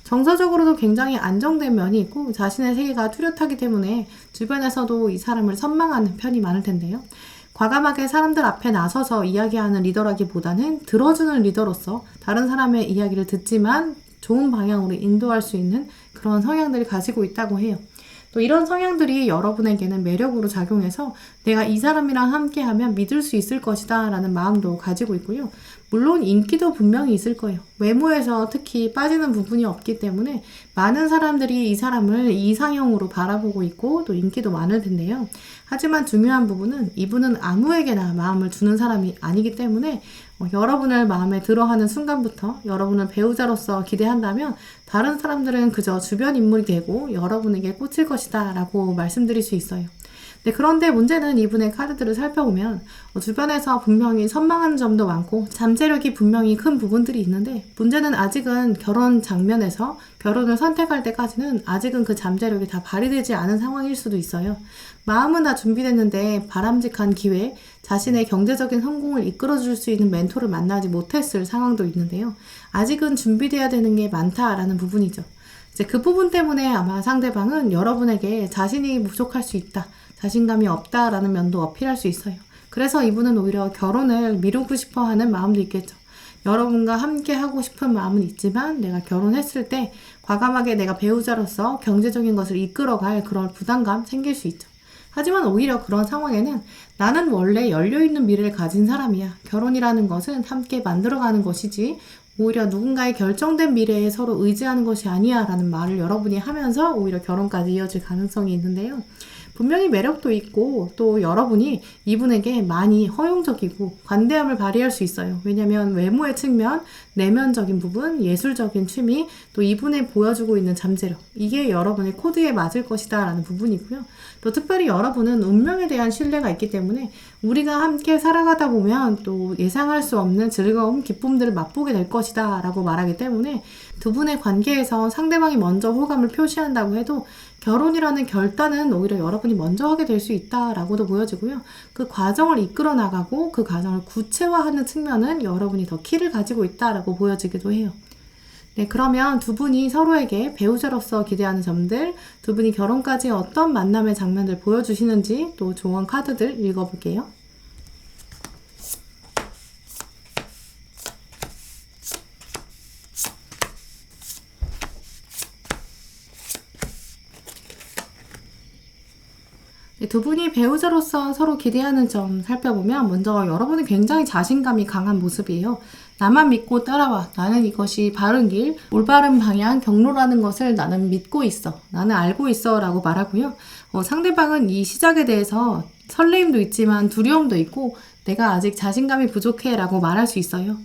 정서적으로도 굉장히 안정된 면이 있고 자신의 세계가 뚜렷하기 때문에 주변에서도 이 사람을 선망하는 편이 많을 텐데요. 과감하게 사람들 앞에 나서서 이야기하는 리더라기보다는 들어주는 리더로서 다른 사람의 이야기를 듣지만 좋은 방향으로 인도할 수 있는 그런 성향들을 가지고 있다고 해요. 또 이런 성향들이 여러분에게는 매력으로 작용해서 내가 이 사람이랑 함께하면 믿을 수 있을 것이다 라는 마음도 가지고 있고요. 물론 인기도 분명히 있을 거예요. 외모에서 특히 빠지는 부분이 없기 때문에 많은 사람들이 이 사람을 이상형으로 바라보고 있고 또 인기도 많을 텐데요. 하지만 중요한 부분은 이분은 아무에게나 마음을 주는 사람이 아니기 때문에 여러분을 마음에 들어하는 순간부터 여러분을 배우자로서 기대한다면 다른 사람들은 그저 주변 인물이 되고 여러분에게 꽂힐 것이다 라고 말씀드릴 수 있어요. 네, 그런데 문제는 이분의 카드들을 살펴보면 주변에서 분명히 선망하는 점도 많고 잠재력이 분명히 큰 부분들이 있는데 문제는 아직은 결혼 장면에서 결혼을 선택할 때까지는 아직은 그 잠재력이 다 발휘되지 않은 상황일 수도 있어요. 마음은 다 준비됐는데 바람직한 기회, 자신의 경제적인 성공을 이끌어줄 수 있는 멘토를 만나지 못했을 상황도 있는데요. 아직은 준비돼야 되는 게 많다라는 부분이죠. 이제 그 부분 때문에 아마 상대방은 여러분에게 자신이 부족할 수 있다, 자신감이 없다라는 면도 어필할 수 있어요. 그래서 이분은 오히려 결혼을 미루고 싶어 하는 마음도 있겠죠. 여러분과 함께 하고 싶은 마음은 있지만 내가 결혼했을 때 과감하게 내가 배우자로서 경제적인 것을 이끌어갈 그런 부담감 생길 수 있죠. 하지만 오히려 그런 상황에는 나는 원래 열려있는 미래를 가진 사람이야. 결혼이라는 것은 함께 만들어가는 것이지 오히려 누군가의 결정된 미래에 서로 의지하는 것이 아니야 라는 말을 여러분이 하면서 오히려 결혼까지 이어질 가능성이 있는데요. 분명히 매력도 있고 또 여러분이 이분에게 많이 허용적이고 관대함을 발휘할 수 있어요. 왜냐하면 외모의 측면, 내면적인 부분, 예술적인 취미, 또 이분이 보여주고 있는 잠재력, 이게 여러분의 코드에 맞을 것이다 라는 부분이고요. 또 특별히 여러분은 운명에 대한 신뢰가 있기 때문에 우리가 함께 살아가다 보면 또 예상할 수 없는 즐거움, 기쁨들을 맛보게 될 것이다 라고 말하기 때문에 두 분의 관계에서 상대방이 먼저 호감을 표시한다고 해도 결혼이라는 결단은 오히려 여러분이 먼저 하게 될 수 있다라고도 보여지고요. 그 과정을 이끌어 나가고 그 과정을 구체화하는 측면은 여러분이 더 키를 가지고 있다라고 보여지기도 해요. 네, 그러면 두 분이 서로에게 배우자로서 기대하는 점들, 두 분이 결혼까지 어떤 만남의 장면들 보여주시는지 또 조언 카드들 읽어볼게요. 두 분이 배우자로서 서로 기대하는 점 살펴보면 먼저 여러분은 굉장히 자신감이 강한 모습이에요. 나만 믿고 따라와. 나는 이것이 바른 길, 올바른 방향, 경로라는 것을 나는 믿고 있어. 나는 알고 있어 라고 말하고요. 상대방은 이 시작에 대해서 설레임도 있지만 두려움도 있고 내가 아직 자신감이 부족해 라고 말할 수 있어요.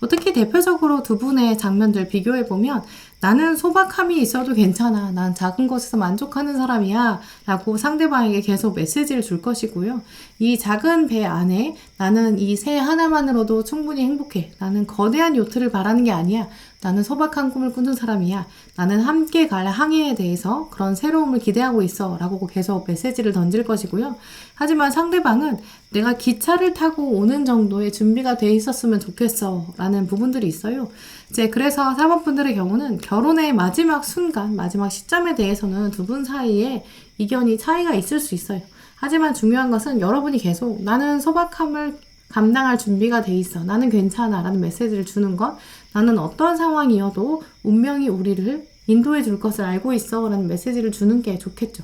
특히 대표적으로 두 분의 장면들 비교해보면 나는 소박함이 있어도 괜찮아. 난 작은 것에서 만족하는 사람이야. 라고 상대방에게 계속 메시지를 줄 것이고요. 이 작은 배 안에 나는 이 새 하나만으로도 충분히 행복해. 나는 거대한 요트를 바라는 게 아니야. 나는 소박한 꿈을 꾸는 사람이야. 나는 함께 갈 항해에 대해서 그런 새로움을 기대하고 있어. 라고 계속 메시지를 던질 것이고요. 하지만 상대방은 내가 기차를 타고 오는 정도의 준비가 돼 있었으면 좋겠어. 라는 부분들이 있어요. 이제 그래서 사모분들의 경우는 결혼의 마지막 순간, 마지막 시점에 대해서는 두 분 사이에 이견이 차이가 있을 수 있어요. 하지만 중요한 것은 여러분이 계속 나는 소박함을 감당할 준비가 돼 있어. 나는 괜찮아. 라는 메시지를 주는 것. 나는 어떤 상황이어도 운명이 우리를 인도해 줄 것을 알고 있어. 라는 메시지를 주는 게 좋겠죠.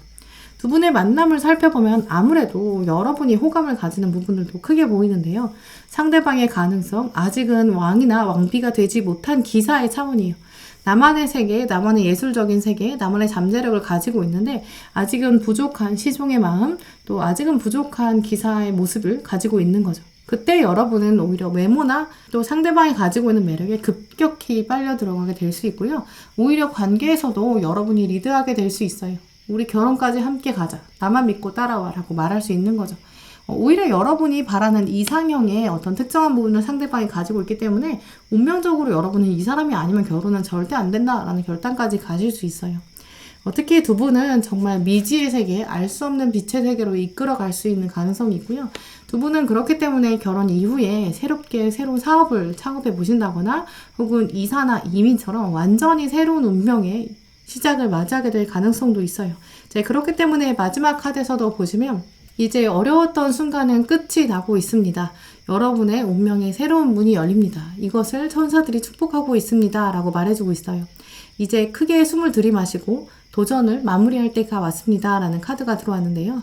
두 분의 만남을 살펴보면 아무래도 여러분이 호감을 가지는 부분들도 크게 보이는데요. 상대방의 가능성, 아직은 왕이나 왕비가 되지 못한 기사의 차원이에요. 나만의 세계, 나만의 예술적인 세계, 나만의 잠재력을 가지고 있는데 아직은 부족한 시종의 마음, 또 아직은 부족한 기사의 모습을 가지고 있는 거죠. 그때 여러분은 오히려 외모나 또 상대방이 가지고 있는 매력에 급격히 빨려 들어가게 될 수 있고요. 오히려 관계에서도 여러분이 리드하게 될 수 있어요. 우리 결혼까지 함께 가자. 나만 믿고 따라와. 라고 말할 수 있는 거죠. 오히려 여러분이 바라는 이상형의 어떤 특정한 부분을 상대방이 가지고 있기 때문에 운명적으로 여러분은 이 사람이 아니면 결혼은 절대 안 된다라는 결단까지 가실 수 있어요. 특히 두 분은 정말 미지의 세계, 알 수 없는 빛의 세계로 이끌어갈 수 있는 가능성이 있고요. 두 분은 그렇기 때문에 결혼 이후에 새롭게 새로운 사업을 창업해 보신다거나 혹은 이사나 이민처럼 완전히 새로운 운명의 시작을 맞이하게 될 가능성도 있어요. 그렇기 때문에 마지막 카드에서도 보시면 이제 어려웠던 순간은 끝이 나고 있습니다. 여러분의 운명의 새로운 문이 열립니다. 이것을 천사들이 축복하고 있습니다. 라고 말해주고 있어요. 이제 크게 숨을 들이마시고 도전을 마무리할 때가 왔습니다. 라는 카드가 들어왔는데요.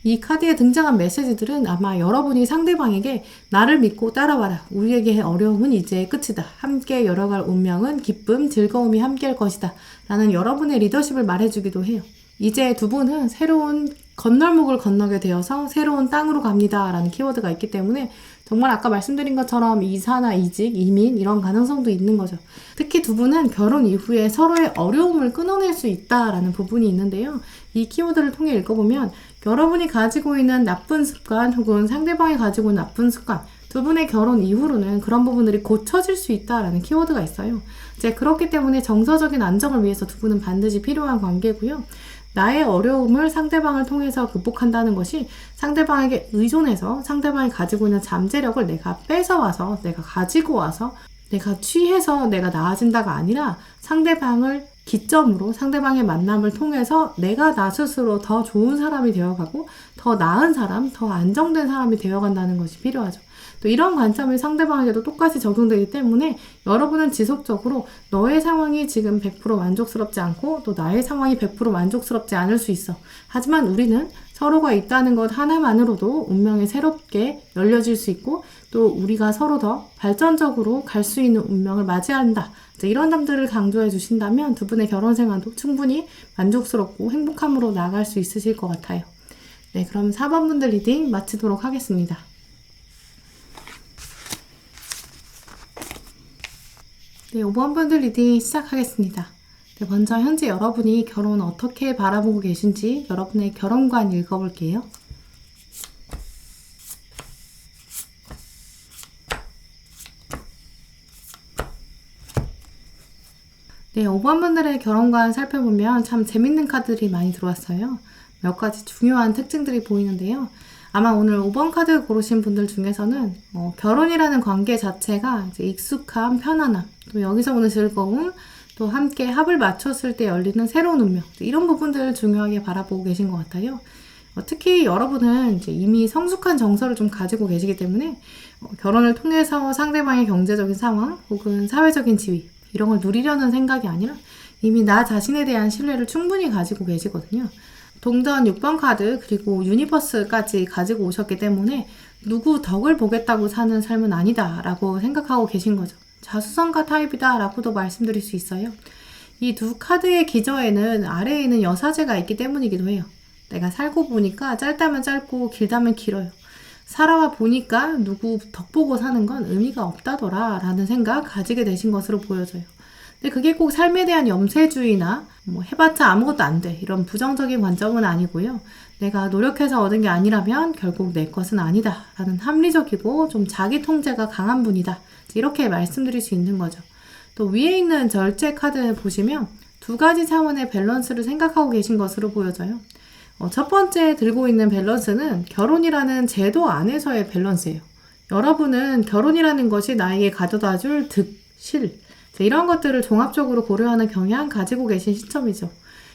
이 카드에 등장한 메시지들은 아마 여러분이 상대방에게 나를 믿고 따라와라. 우리에게의 어려움은 이제 끝이다. 함께 열어갈 운명은 기쁨, 즐거움이 함께할 것이다. 라는 여러분의 리더십을 말해주기도 해요. 이제 두 분은 새로운 건널목을 건너게 되어서 새로운 땅으로 갑니다. 라는 키워드가 있기 때문에 정말 아까 말씀드린 것처럼 이사나 이직, 이민 이런 가능성도 있는 거죠. 특히 두 분은 결혼 이후에 서로의 어려움을 끊어낼 수 있다라는 부분이 있는데요. 이 키워드를 통해 읽어보면 여러분이 가지고 있는 나쁜 습관 혹은 상대방이 가지고 있는 나쁜 습관 두 분의 결혼 이후로는 그런 부분들이 고쳐질 수 있다라는 키워드가 있어요. 그렇기 때문에 정서적인 안정을 위해서 두 분은 반드시 필요한 관계고요. 나의 어려움을 상대방을 통해서 극복한다는 것이 상대방에게 의존해서 상대방이 가지고 있는 잠재력을 내가 뺏어와서 내가 가지고 와서 내가 취해서 내가 나아진다가 아니라 상대방을 기점으로 상대방의 만남을 통해서 내가 나 스스로 더 좋은 사람이 되어가고 더 나은 사람, 더 안정된 사람이 되어간다는 것이 필요하죠. 또 이런 관점이 상대방에게도 똑같이 적용되기 때문에 여러분은 지속적으로 너의 상황이 지금 100% 만족스럽지 않고 또 나의 상황이 100% 만족스럽지 않을 수 있어. 하지만 우리는 서로가 있다는 것 하나만으로도 운명이 새롭게 열려질 수 있고 또 우리가 서로 더 발전적으로 갈 수 있는 운명을 맞이한다. 이런 점들을 강조해 주신다면 두 분의 결혼 생활도 충분히 만족스럽고 행복함으로 나아갈 수 있으실 것 같아요. 네, 그럼 4번 분들 리딩 마치도록 하겠습니다. 네, 5번 분들 리딩 시작하겠습니다. 네, 먼저 현재 여러분이 결혼 어떻게 바라보고 계신지 여러분의 결혼관 읽어볼게요. 네, 5번 분들의 결혼관 살펴보면 참 재밌는 카드들이 많이 들어왔어요. 몇 가지 중요한 특징들이 보이는데요. 아마 오늘 5번 카드 고르신 분들 중에서는 결혼이라는 관계 자체가 이제 익숙함, 편안함, 또 여기서 오는 즐거움, 또 함께 합을 맞췄을 때 열리는 새로운 운명, 이런 부분들을 중요하게 바라보고 계신 것 같아요. 특히 여러분은 이제 이미 성숙한 정서를 좀 가지고 계시기 때문에 결혼을 통해서 상대방의 경제적인 상황 혹은 사회적인 지위 이런 걸 누리려는 생각이 아니라 이미 나 자신에 대한 신뢰를 충분히 가지고 계시거든요. 동전 6번 카드 그리고 유니버스까지 가지고 오셨기 때문에 누구 덕을 보겠다고 사는 삶은 아니다 라고 생각하고 계신 거죠. 자수성가 타입이다 라고도 말씀드릴 수 있어요. 이 두 카드의 기저에는 아래에 있는 여사제가 있기 때문이기도 해요. 내가 살고 보니까 짧다면 짧고 길다면 길어요. 살아와 보니까 누구 덕 보고 사는 건 의미가 없다더라 라는 생각 가지게 되신 것으로 보여져요. 근데 그게 꼭 삶에 대한 염세주의나 해봤자 아무것도 안 돼 이런 부정적인 관점은 아니고요. 내가 노력해서 얻은 게 아니라면 결국 내 것은 아니다 라는 합리적이고 좀 자기 통제가 강한 분이다 이렇게 말씀드릴 수 있는 거죠. 또 위에 있는 절제 카드 보시면 두 가지 차원의 밸런스를 생각하고 계신 것으로 보여져요. 첫 번째 들고 있는 밸런스는 결혼이라는 제도 안에서의 밸런스예요. 여러분은 결혼이라는 것이 나에게 가져다 줄 득, 실, 이런 것들을 종합적으로 고려하는 경향 가지고 계신 시점이죠.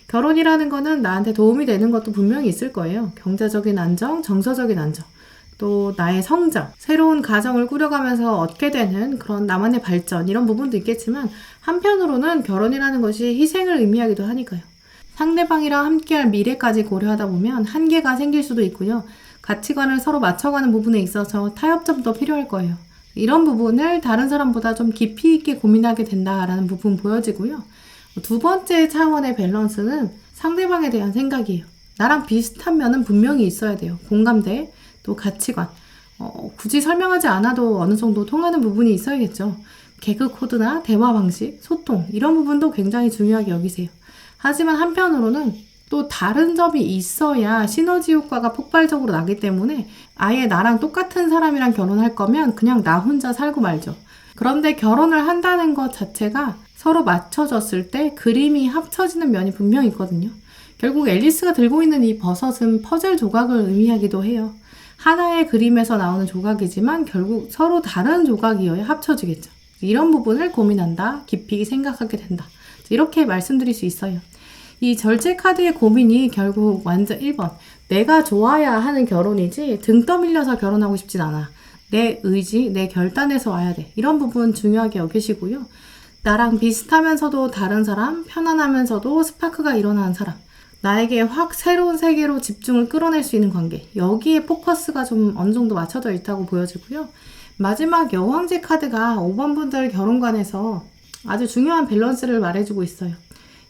결혼이라는 거는 나한테 도움이 되는 것도 분명히 있을 거예요. 경제적인 안정, 정서적인 안정, 또 나의 성장, 새로운 가정을 꾸려가면서 얻게 되는 그런 나만의 발전, 이런 부분도 있겠지만 한편으로는 결혼이라는 것이 희생을 의미하기도 하니까요. 상대방이랑 함께할 미래까지 고려하다 보면 한계가 생길 수도 있고요. 가치관을 서로 맞춰가는 부분에 있어서 타협점도 필요할 거예요. 이런 부분을 다른 사람보다 좀 깊이 있게 고민하게 된다라는 부분 보여지고요. 두 번째 차원의 밸런스는 상대방에 대한 생각이에요. 나랑 비슷한 면은 분명히 있어야 돼요. 공감대, 또 가치관. 굳이 설명하지 않아도 어느 정도 통하는 부분이 있어야겠죠. 개그 코드나 대화 방식, 소통, 이런 부분도 굉장히 중요하게 여기세요. 하지만 한편으로는 또 다른 점이 있어야 시너지 효과가 폭발적으로 나기 때문에 아예 나랑 똑같은 사람이랑 결혼할 거면 그냥 나 혼자 살고 말죠. 그런데 결혼을 한다는 것 자체가 서로 맞춰졌을 때 그림이 합쳐지는 면이 분명히 있거든요. 결국 앨리스가 들고 있는 이 버섯은 퍼즐 조각을 의미하기도 해요. 하나의 그림에서 나오는 조각이지만 결국 서로 다른 조각이어야 합쳐지겠죠. 이런 부분을 고민한다, 깊이 생각하게 된다. 이렇게 말씀드릴 수 있어요. 이 절제 카드의 고민이 결국 완전 1번. 내가 좋아야 하는 결혼이지 등 떠밀려서 결혼하고 싶진 않아. 내 의지, 내 결단에서 와야 돼. 이런 부분 중요하게 여기시고요. 나랑 비슷하면서도 다른 사람, 편안하면서도 스파크가 일어나는 사람. 나에게 확 새로운 세계로 집중을 끌어낼 수 있는 관계. 여기에 포커스가 좀 어느 정도 맞춰져 있다고 보여지고요. 마지막 여왕제 카드가 5번 분들 결혼관에서 아주 중요한 밸런스를 말해주고 있어요.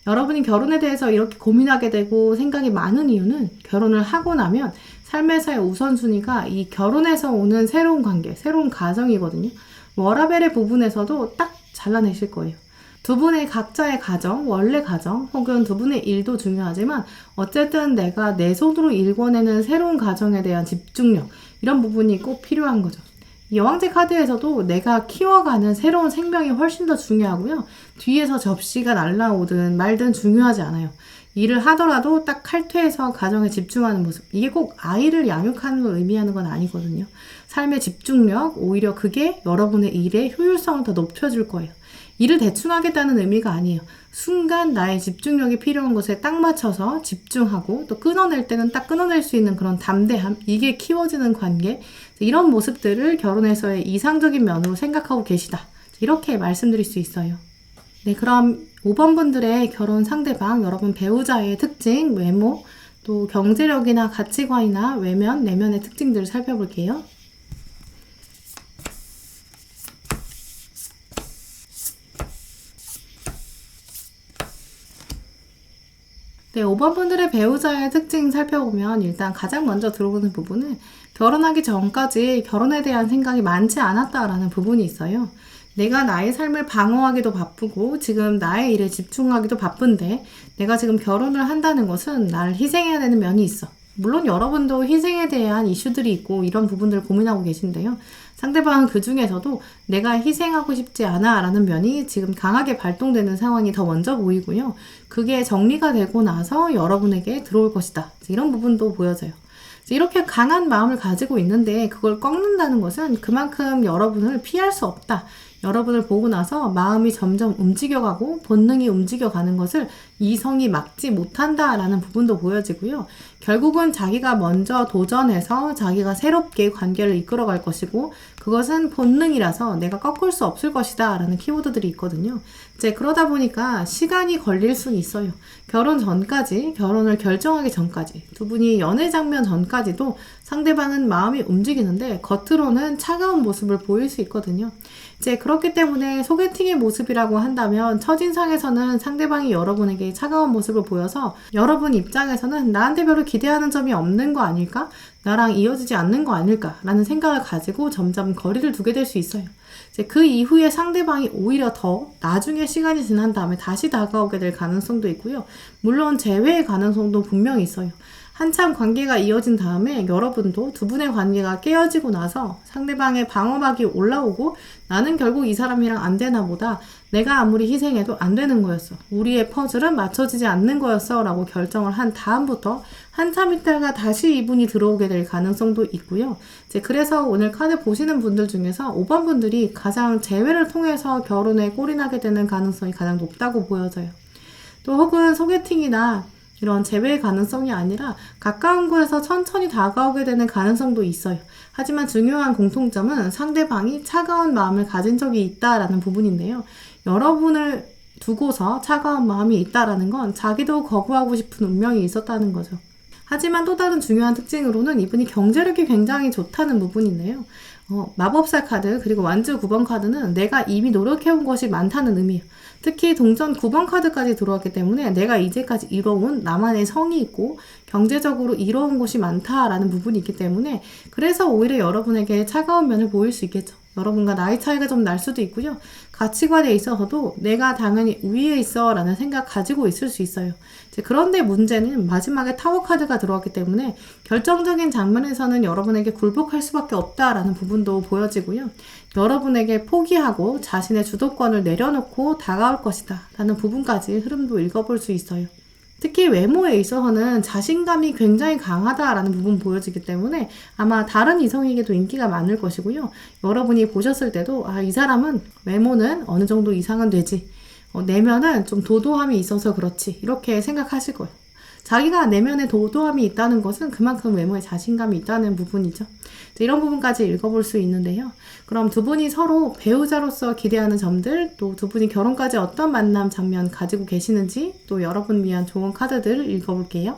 여러분이 결혼에 대해서 이렇게 고민하게 되고 생각이 많은 이유는 결혼을 하고 나면 삶에서의 우선순위가 이 결혼에서 오는 새로운 관계, 새로운 가정이거든요. 워라벨의 부분에서도 딱 잘라내실 거예요. 두 분의 각자의 가정, 원래 가정, 혹은 두 분의 일도 중요하지만 어쨌든 내가 내 손으로 일궈내는 새로운 가정에 대한 집중력, 이런 부분이 꼭 필요한 거죠. 여왕제 카드에서도 내가 키워가는 새로운 생명이 훨씬 더 중요하고요. 뒤에서 접시가 날라오든 말든 중요하지 않아요. 일을 하더라도 딱 칼퇴해서 가정에 집중하는 모습. 이게 꼭 아이를 양육하는 걸 의미하는 건 아니거든요. 삶의 집중력, 오히려 그게 여러분의 일의 효율성을 더 높여줄 거예요. 일을 대충 하겠다는 의미가 아니에요. 순간 나의 집중력이 필요한 곳에 딱 맞춰서 집중하고 또 끊어낼 때는 딱 끊어낼 수 있는 그런 담대함, 이게 키워지는 관계, 이런 모습들을 결혼에서의 이상적인 면으로 생각하고 계시다. 이렇게 말씀드릴 수 있어요. 네, 그럼 5번 분들의 결혼 상대방, 여러분 배우자의 특징, 외모, 또 경제력이나 가치관이나 외면, 내면의 특징들을 살펴볼게요. 네, 5번 분들의 배우자의 특징 살펴보면 일단 가장 먼저 들어오는 부분은 결혼하기 전까지 결혼에 대한 생각이 많지 않았다라는 부분이 있어요. 내가 나의 삶을 방어하기도 바쁘고 지금 나의 일에 집중하기도 바쁜데 내가 지금 결혼을 한다는 것은 나를 희생해야 되는 면이 있어. 물론 여러분도 희생에 대한 이슈들이 있고 이런 부분들을 고민하고 계신데요. 상대방은 그 중에서도 내가 희생하고 싶지 않아 라는 면이 지금 강하게 발동되는 상황이 더 먼저 보이고요. 그게 정리가 되고 나서 여러분에게 들어올 것이다. 이런 부분도 보여져요. 이렇게 강한 마음을 가지고 있는데 그걸 꺾는다는 것은 그만큼 여러분을 피할 수 없다. 여러분을 보고 나서 마음이 점점 움직여가고 본능이 움직여가는 것을 이성이 막지 못한다라는 부분도 보여지고요. 결국은 자기가 먼저 도전해서 자기가 새롭게 관계를 이끌어갈 것이고 그것은 본능이라서 내가 꺾을 수 없을 것이다 라는 키워드들이 있거든요. 이제 그러다 보니까 시간이 걸릴 수는 있어요. 결혼 전까지, 결혼을 결정하기 전까지, 두 분이 연애 장면 전까지도 상대방은 마음이 움직이는데 겉으로는 차가운 모습을 보일 수 있거든요. 이제 그렇기 때문에 소개팅의 모습이라고 한다면 첫인상에서는 상대방이 여러분에게 차가운 모습을 보여서 여러분 입장에서는 나한테 별로 기대하는 점이 없는 거 아닐까? 나랑 이어지지 않는 거 아닐까? 라는 생각을 가지고 점점 거리를 두게 될 수 있어요. 이제 그 이후에 상대방이 오히려 더 나중에 시간이 지난 다음에 다시 다가오게 될 가능성도 있고요. 물론 재회의 가능성도 분명히 있어요. 한참 관계가 이어진 다음에 여러분도 두 분의 관계가 깨어지고 나서 상대방의 방어막이 올라오고 나는 결국 이 사람이랑 안 되나 보다, 내가 아무리 희생해도 안 되는 거였어. 우리의 퍼즐은 맞춰지지 않는 거였어 라고 결정을 한 다음부터 한참 있다가 다시 이분이 들어오게 될 가능성도 있고요. 이제 그래서 오늘 카드 보시는 분들 중에서 5번 분들이 가장 재회를 통해서 결혼에 꼴이 나게 되는 가능성이 가장 높다고 보여져요. 또 혹은 소개팅이나 이런 재회의 가능성이 아니라 가까운 곳에서 천천히 다가오게 되는 가능성도 있어요. 하지만 중요한 공통점은 상대방이 차가운 마음을 가진 적이 있다라는 부분인데요. 여러분을 두고서 차가운 마음이 있다라는 건 자기도 거부하고 싶은 운명이 있었다는 거죠. 하지만 또 다른 중요한 특징으로는 이분이 경제력이 굉장히 좋다는 부분인데요. 마법사 카드 그리고 완주 9번 카드는 내가 이미 노력해온 것이 많다는 의미예요. 특히 동전 9번 카드까지 들어왔기 때문에 내가 이제까지 이뤄온 나만의 성이 있고 경제적으로 이뤄온 것이 많다라는 부분이 있기 때문에 그래서 오히려 여러분에게 차가운 면을 보일 수 있겠죠. 여러분과 나이 차이가 좀 날 수도 있고요. 가치관에 있어서도 내가 당연히 우위에 있어 라는 생각 가지고 있을 수 있어요. 그런데 문제는 마지막에 타워 카드가 들어왔기 때문에 결정적인 장면에서는 여러분에게 굴복할 수밖에 없다라는 부분도 보여지고요. 여러분에게 포기하고 자신의 주도권을 내려놓고 다가올 것이다 라는 부분까지 흐름도 읽어볼 수 있어요. 특히 외모에 있어서는 자신감이 굉장히 강하다라는 부분 보여지기 때문에 아마 다른 이성에게도 인기가 많을 것이고요. 여러분이 보셨을 때도 이 사람은 외모는 어느 정도 이상은 되지. 내면은 좀 도도함이 있어서 그렇지. 이렇게 생각하실 거예요. 자기가 내면에 도도함이 있다는 것은 그만큼 외모에 자신감이 있다는 부분이죠. 이런 부분까지 읽어볼 수 있는데요. 그럼 두 분이 서로 배우자로서 기대하는 점들, 또 두 분이 결혼까지 어떤 만남 장면 가지고 계시는지, 또 여러분 위한 좋은 카드들을 읽어볼게요.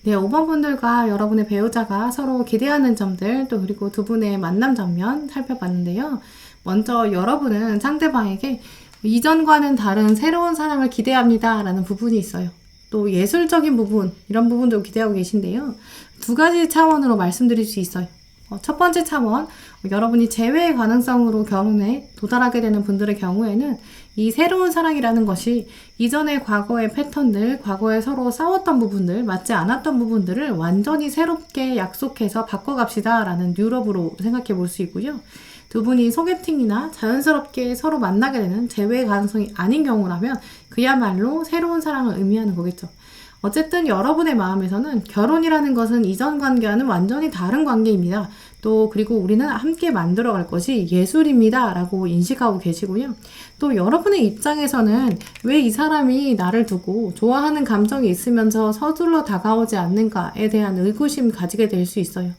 네, 5번 분들과 여러분의 배우자가 서로 기대하는 점들, 또 그리고 두 분의 만남 장면 살펴봤는데요. 먼저 여러분은 상대방에게 이전과는 다른 새로운 사랑을 기대합니다 라는 부분이 있어요. 또 예술적인 부분, 이런 부분도 기대하고 계신데요. 두 가지 차원으로 말씀드릴 수 있어요. 첫 번째 차원, 여러분이 재회의 가능성으로 결혼에 도달하게 되는 분들의 경우에는 이 새로운 사랑이라는 것이 이전의 과거의 패턴들, 과거에 서로 싸웠던 부분들, 맞지 않았던 부분들을 완전히 새롭게 약속해서 바꿔갑시다 라는 뉴럽으로 생각해 볼 수 있고요. 두 분이 소개팅이나 자연스럽게 서로 만나게 되는 재회의 가능성이 아닌 경우라면 그야말로 새로운 사랑을 의미하는 거겠죠. 어쨌든 여러분의 마음에서는 결혼이라는 것은 이전 관계와는 완전히 다른 관계입니다. 또 그리고 우리는 함께 만들어갈 것이 예술입니다 라고 인식하고 계시고요. 또 여러분의 입장에서는 왜 이 사람이 나를 두고 좋아하는 감정이 있으면서 서둘러 다가오지 않는가에 대한 의구심 가지게 될 수 있어요.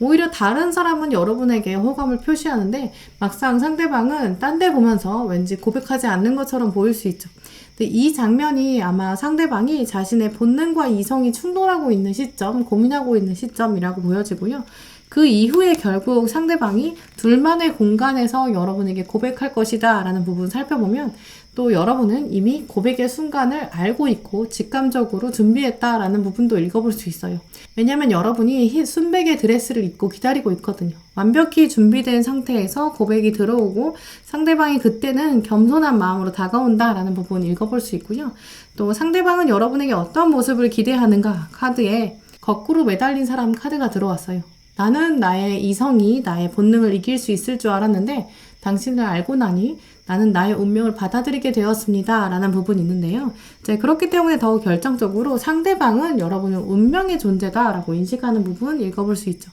오히려 다른 사람은 여러분에게 호감을 표시하는데 막상 상대방은 딴 데 보면서 왠지 고백하지 않는 것처럼 보일 수 있죠. 근데 이 장면이 아마 상대방이 자신의 본능과 이성이 충돌하고 있는 시점, 고민하고 있는 시점이라고 보여지고요. 그 이후에 결국 상대방이 둘만의 공간에서 여러분에게 고백할 것이다 라는 부분 살펴보면 또 여러분은 이미 고백의 순간을 알고 있고 직감적으로 준비했다라는 부분도 읽어볼 수 있어요. 왜냐하면 여러분이 순백의 드레스를 입고 기다리고 있거든요. 완벽히 준비된 상태에서 고백이 들어오고 상대방이 그때는 겸손한 마음으로 다가온다라는 부분 읽어볼 수 있고요. 또 상대방은 여러분에게 어떤 모습을 기대하는가 카드에 거꾸로 매달린 사람 카드가 들어왔어요. 나는 나의 이성이 나의 본능을 이길 수 있을 줄 알았는데 당신을 알고 나니 나는 나의 운명을 받아들이게 되었습니다 라는 부분이 있는데요. 그렇기 때문에 더욱 결정적으로 상대방은 여러분의 운명의 존재다 라고 인식하는 부분 읽어볼 수 있죠.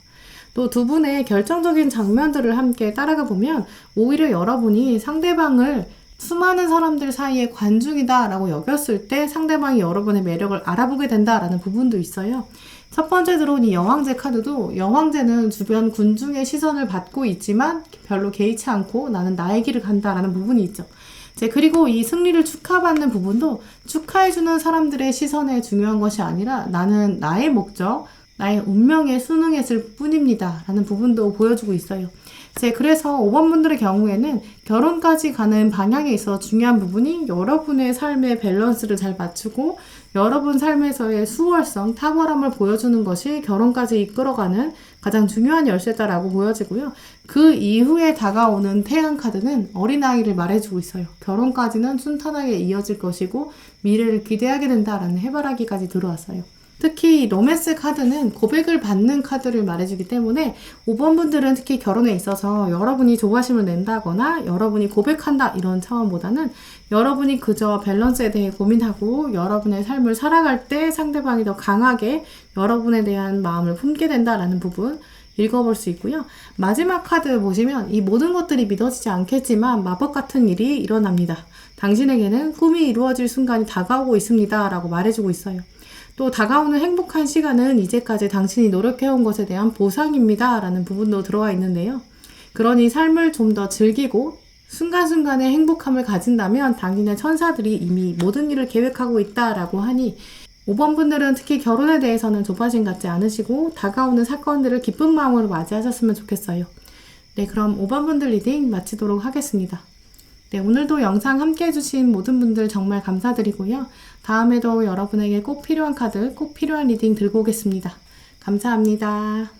또 두 분의 결정적인 장면들을 함께 따라가 보면 오히려 여러분이 상대방을 수많은 사람들 사이에 관중이다 라고 여겼을 때 상대방이 여러분의 매력을 알아보게 된다라는 부분도 있어요. 첫 번째 들어온 이 여왕제 카드도 여왕제는 주변 군중의 시선을 받고 있지만 별로 개의치 않고 나는 나의 길을 간다라는 부분이 있죠. 그리고 이 승리를 축하받는 부분도 축하해주는 사람들의 시선에 중요한 것이 아니라 나는 나의 목적, 나의 운명에 순응했을 뿐입니다 라는 부분도 보여주고 있어요. 이제 그래서 5번 분들의 경우에는 결혼까지 가는 방향에 있어 중요한 부분이 여러분의 삶의 밸런스를 잘 맞추고 여러분 삶에서의 수월성, 탁월함을 보여주는 것이 결혼까지 이끌어가는 가장 중요한 열쇠다라고 보여지고요. 그 이후에 다가오는 태양 카드는 어린아이를 말해주고 있어요. 결혼까지는 순탄하게 이어질 것이고 미래를 기대하게 된다라는 해바라기까지 들어왔어요. 특히 로맨스 카드는 고백을 받는 카드를 말해주기 때문에 5번 분들은 특히 결혼에 있어서 여러분이 조바심을 낸다거나 여러분이 고백한다 이런 차원보다는 여러분이 그저 밸런스에 대해 고민하고 여러분의 삶을 살아갈 때 상대방이 더 강하게 여러분에 대한 마음을 품게 된다라는 부분 읽어볼 수 있고요. 마지막 카드 보시면 이 모든 것들이 믿어지지 않겠지만 마법 같은 일이 일어납니다. 당신에게는 꿈이 이루어질 순간이 다가오고 있습니다 라고 말해주고 있어요. 또 다가오는 행복한 시간은 이제까지 당신이 노력해온 것에 대한 보상입니다 라는 부분도 들어와 있는데요. 그러니 삶을 좀 더 즐기고 순간순간의 행복함을 가진다면 당신의 천사들이 이미 모든 일을 계획하고 있다라고 하니 5번 분들은 특히 결혼에 대해서는 조바심 갖지 않으시고 다가오는 사건들을 기쁜 마음으로 맞이하셨으면 좋겠어요. 네, 그럼 5번 분들 리딩 마치도록 하겠습니다. 네, 오늘도 영상 함께 해주신 모든 분들 정말 감사드리고요. 다음에도 여러분에게 꼭 필요한 카드, 꼭 필요한 리딩 들고 오겠습니다. 감사합니다.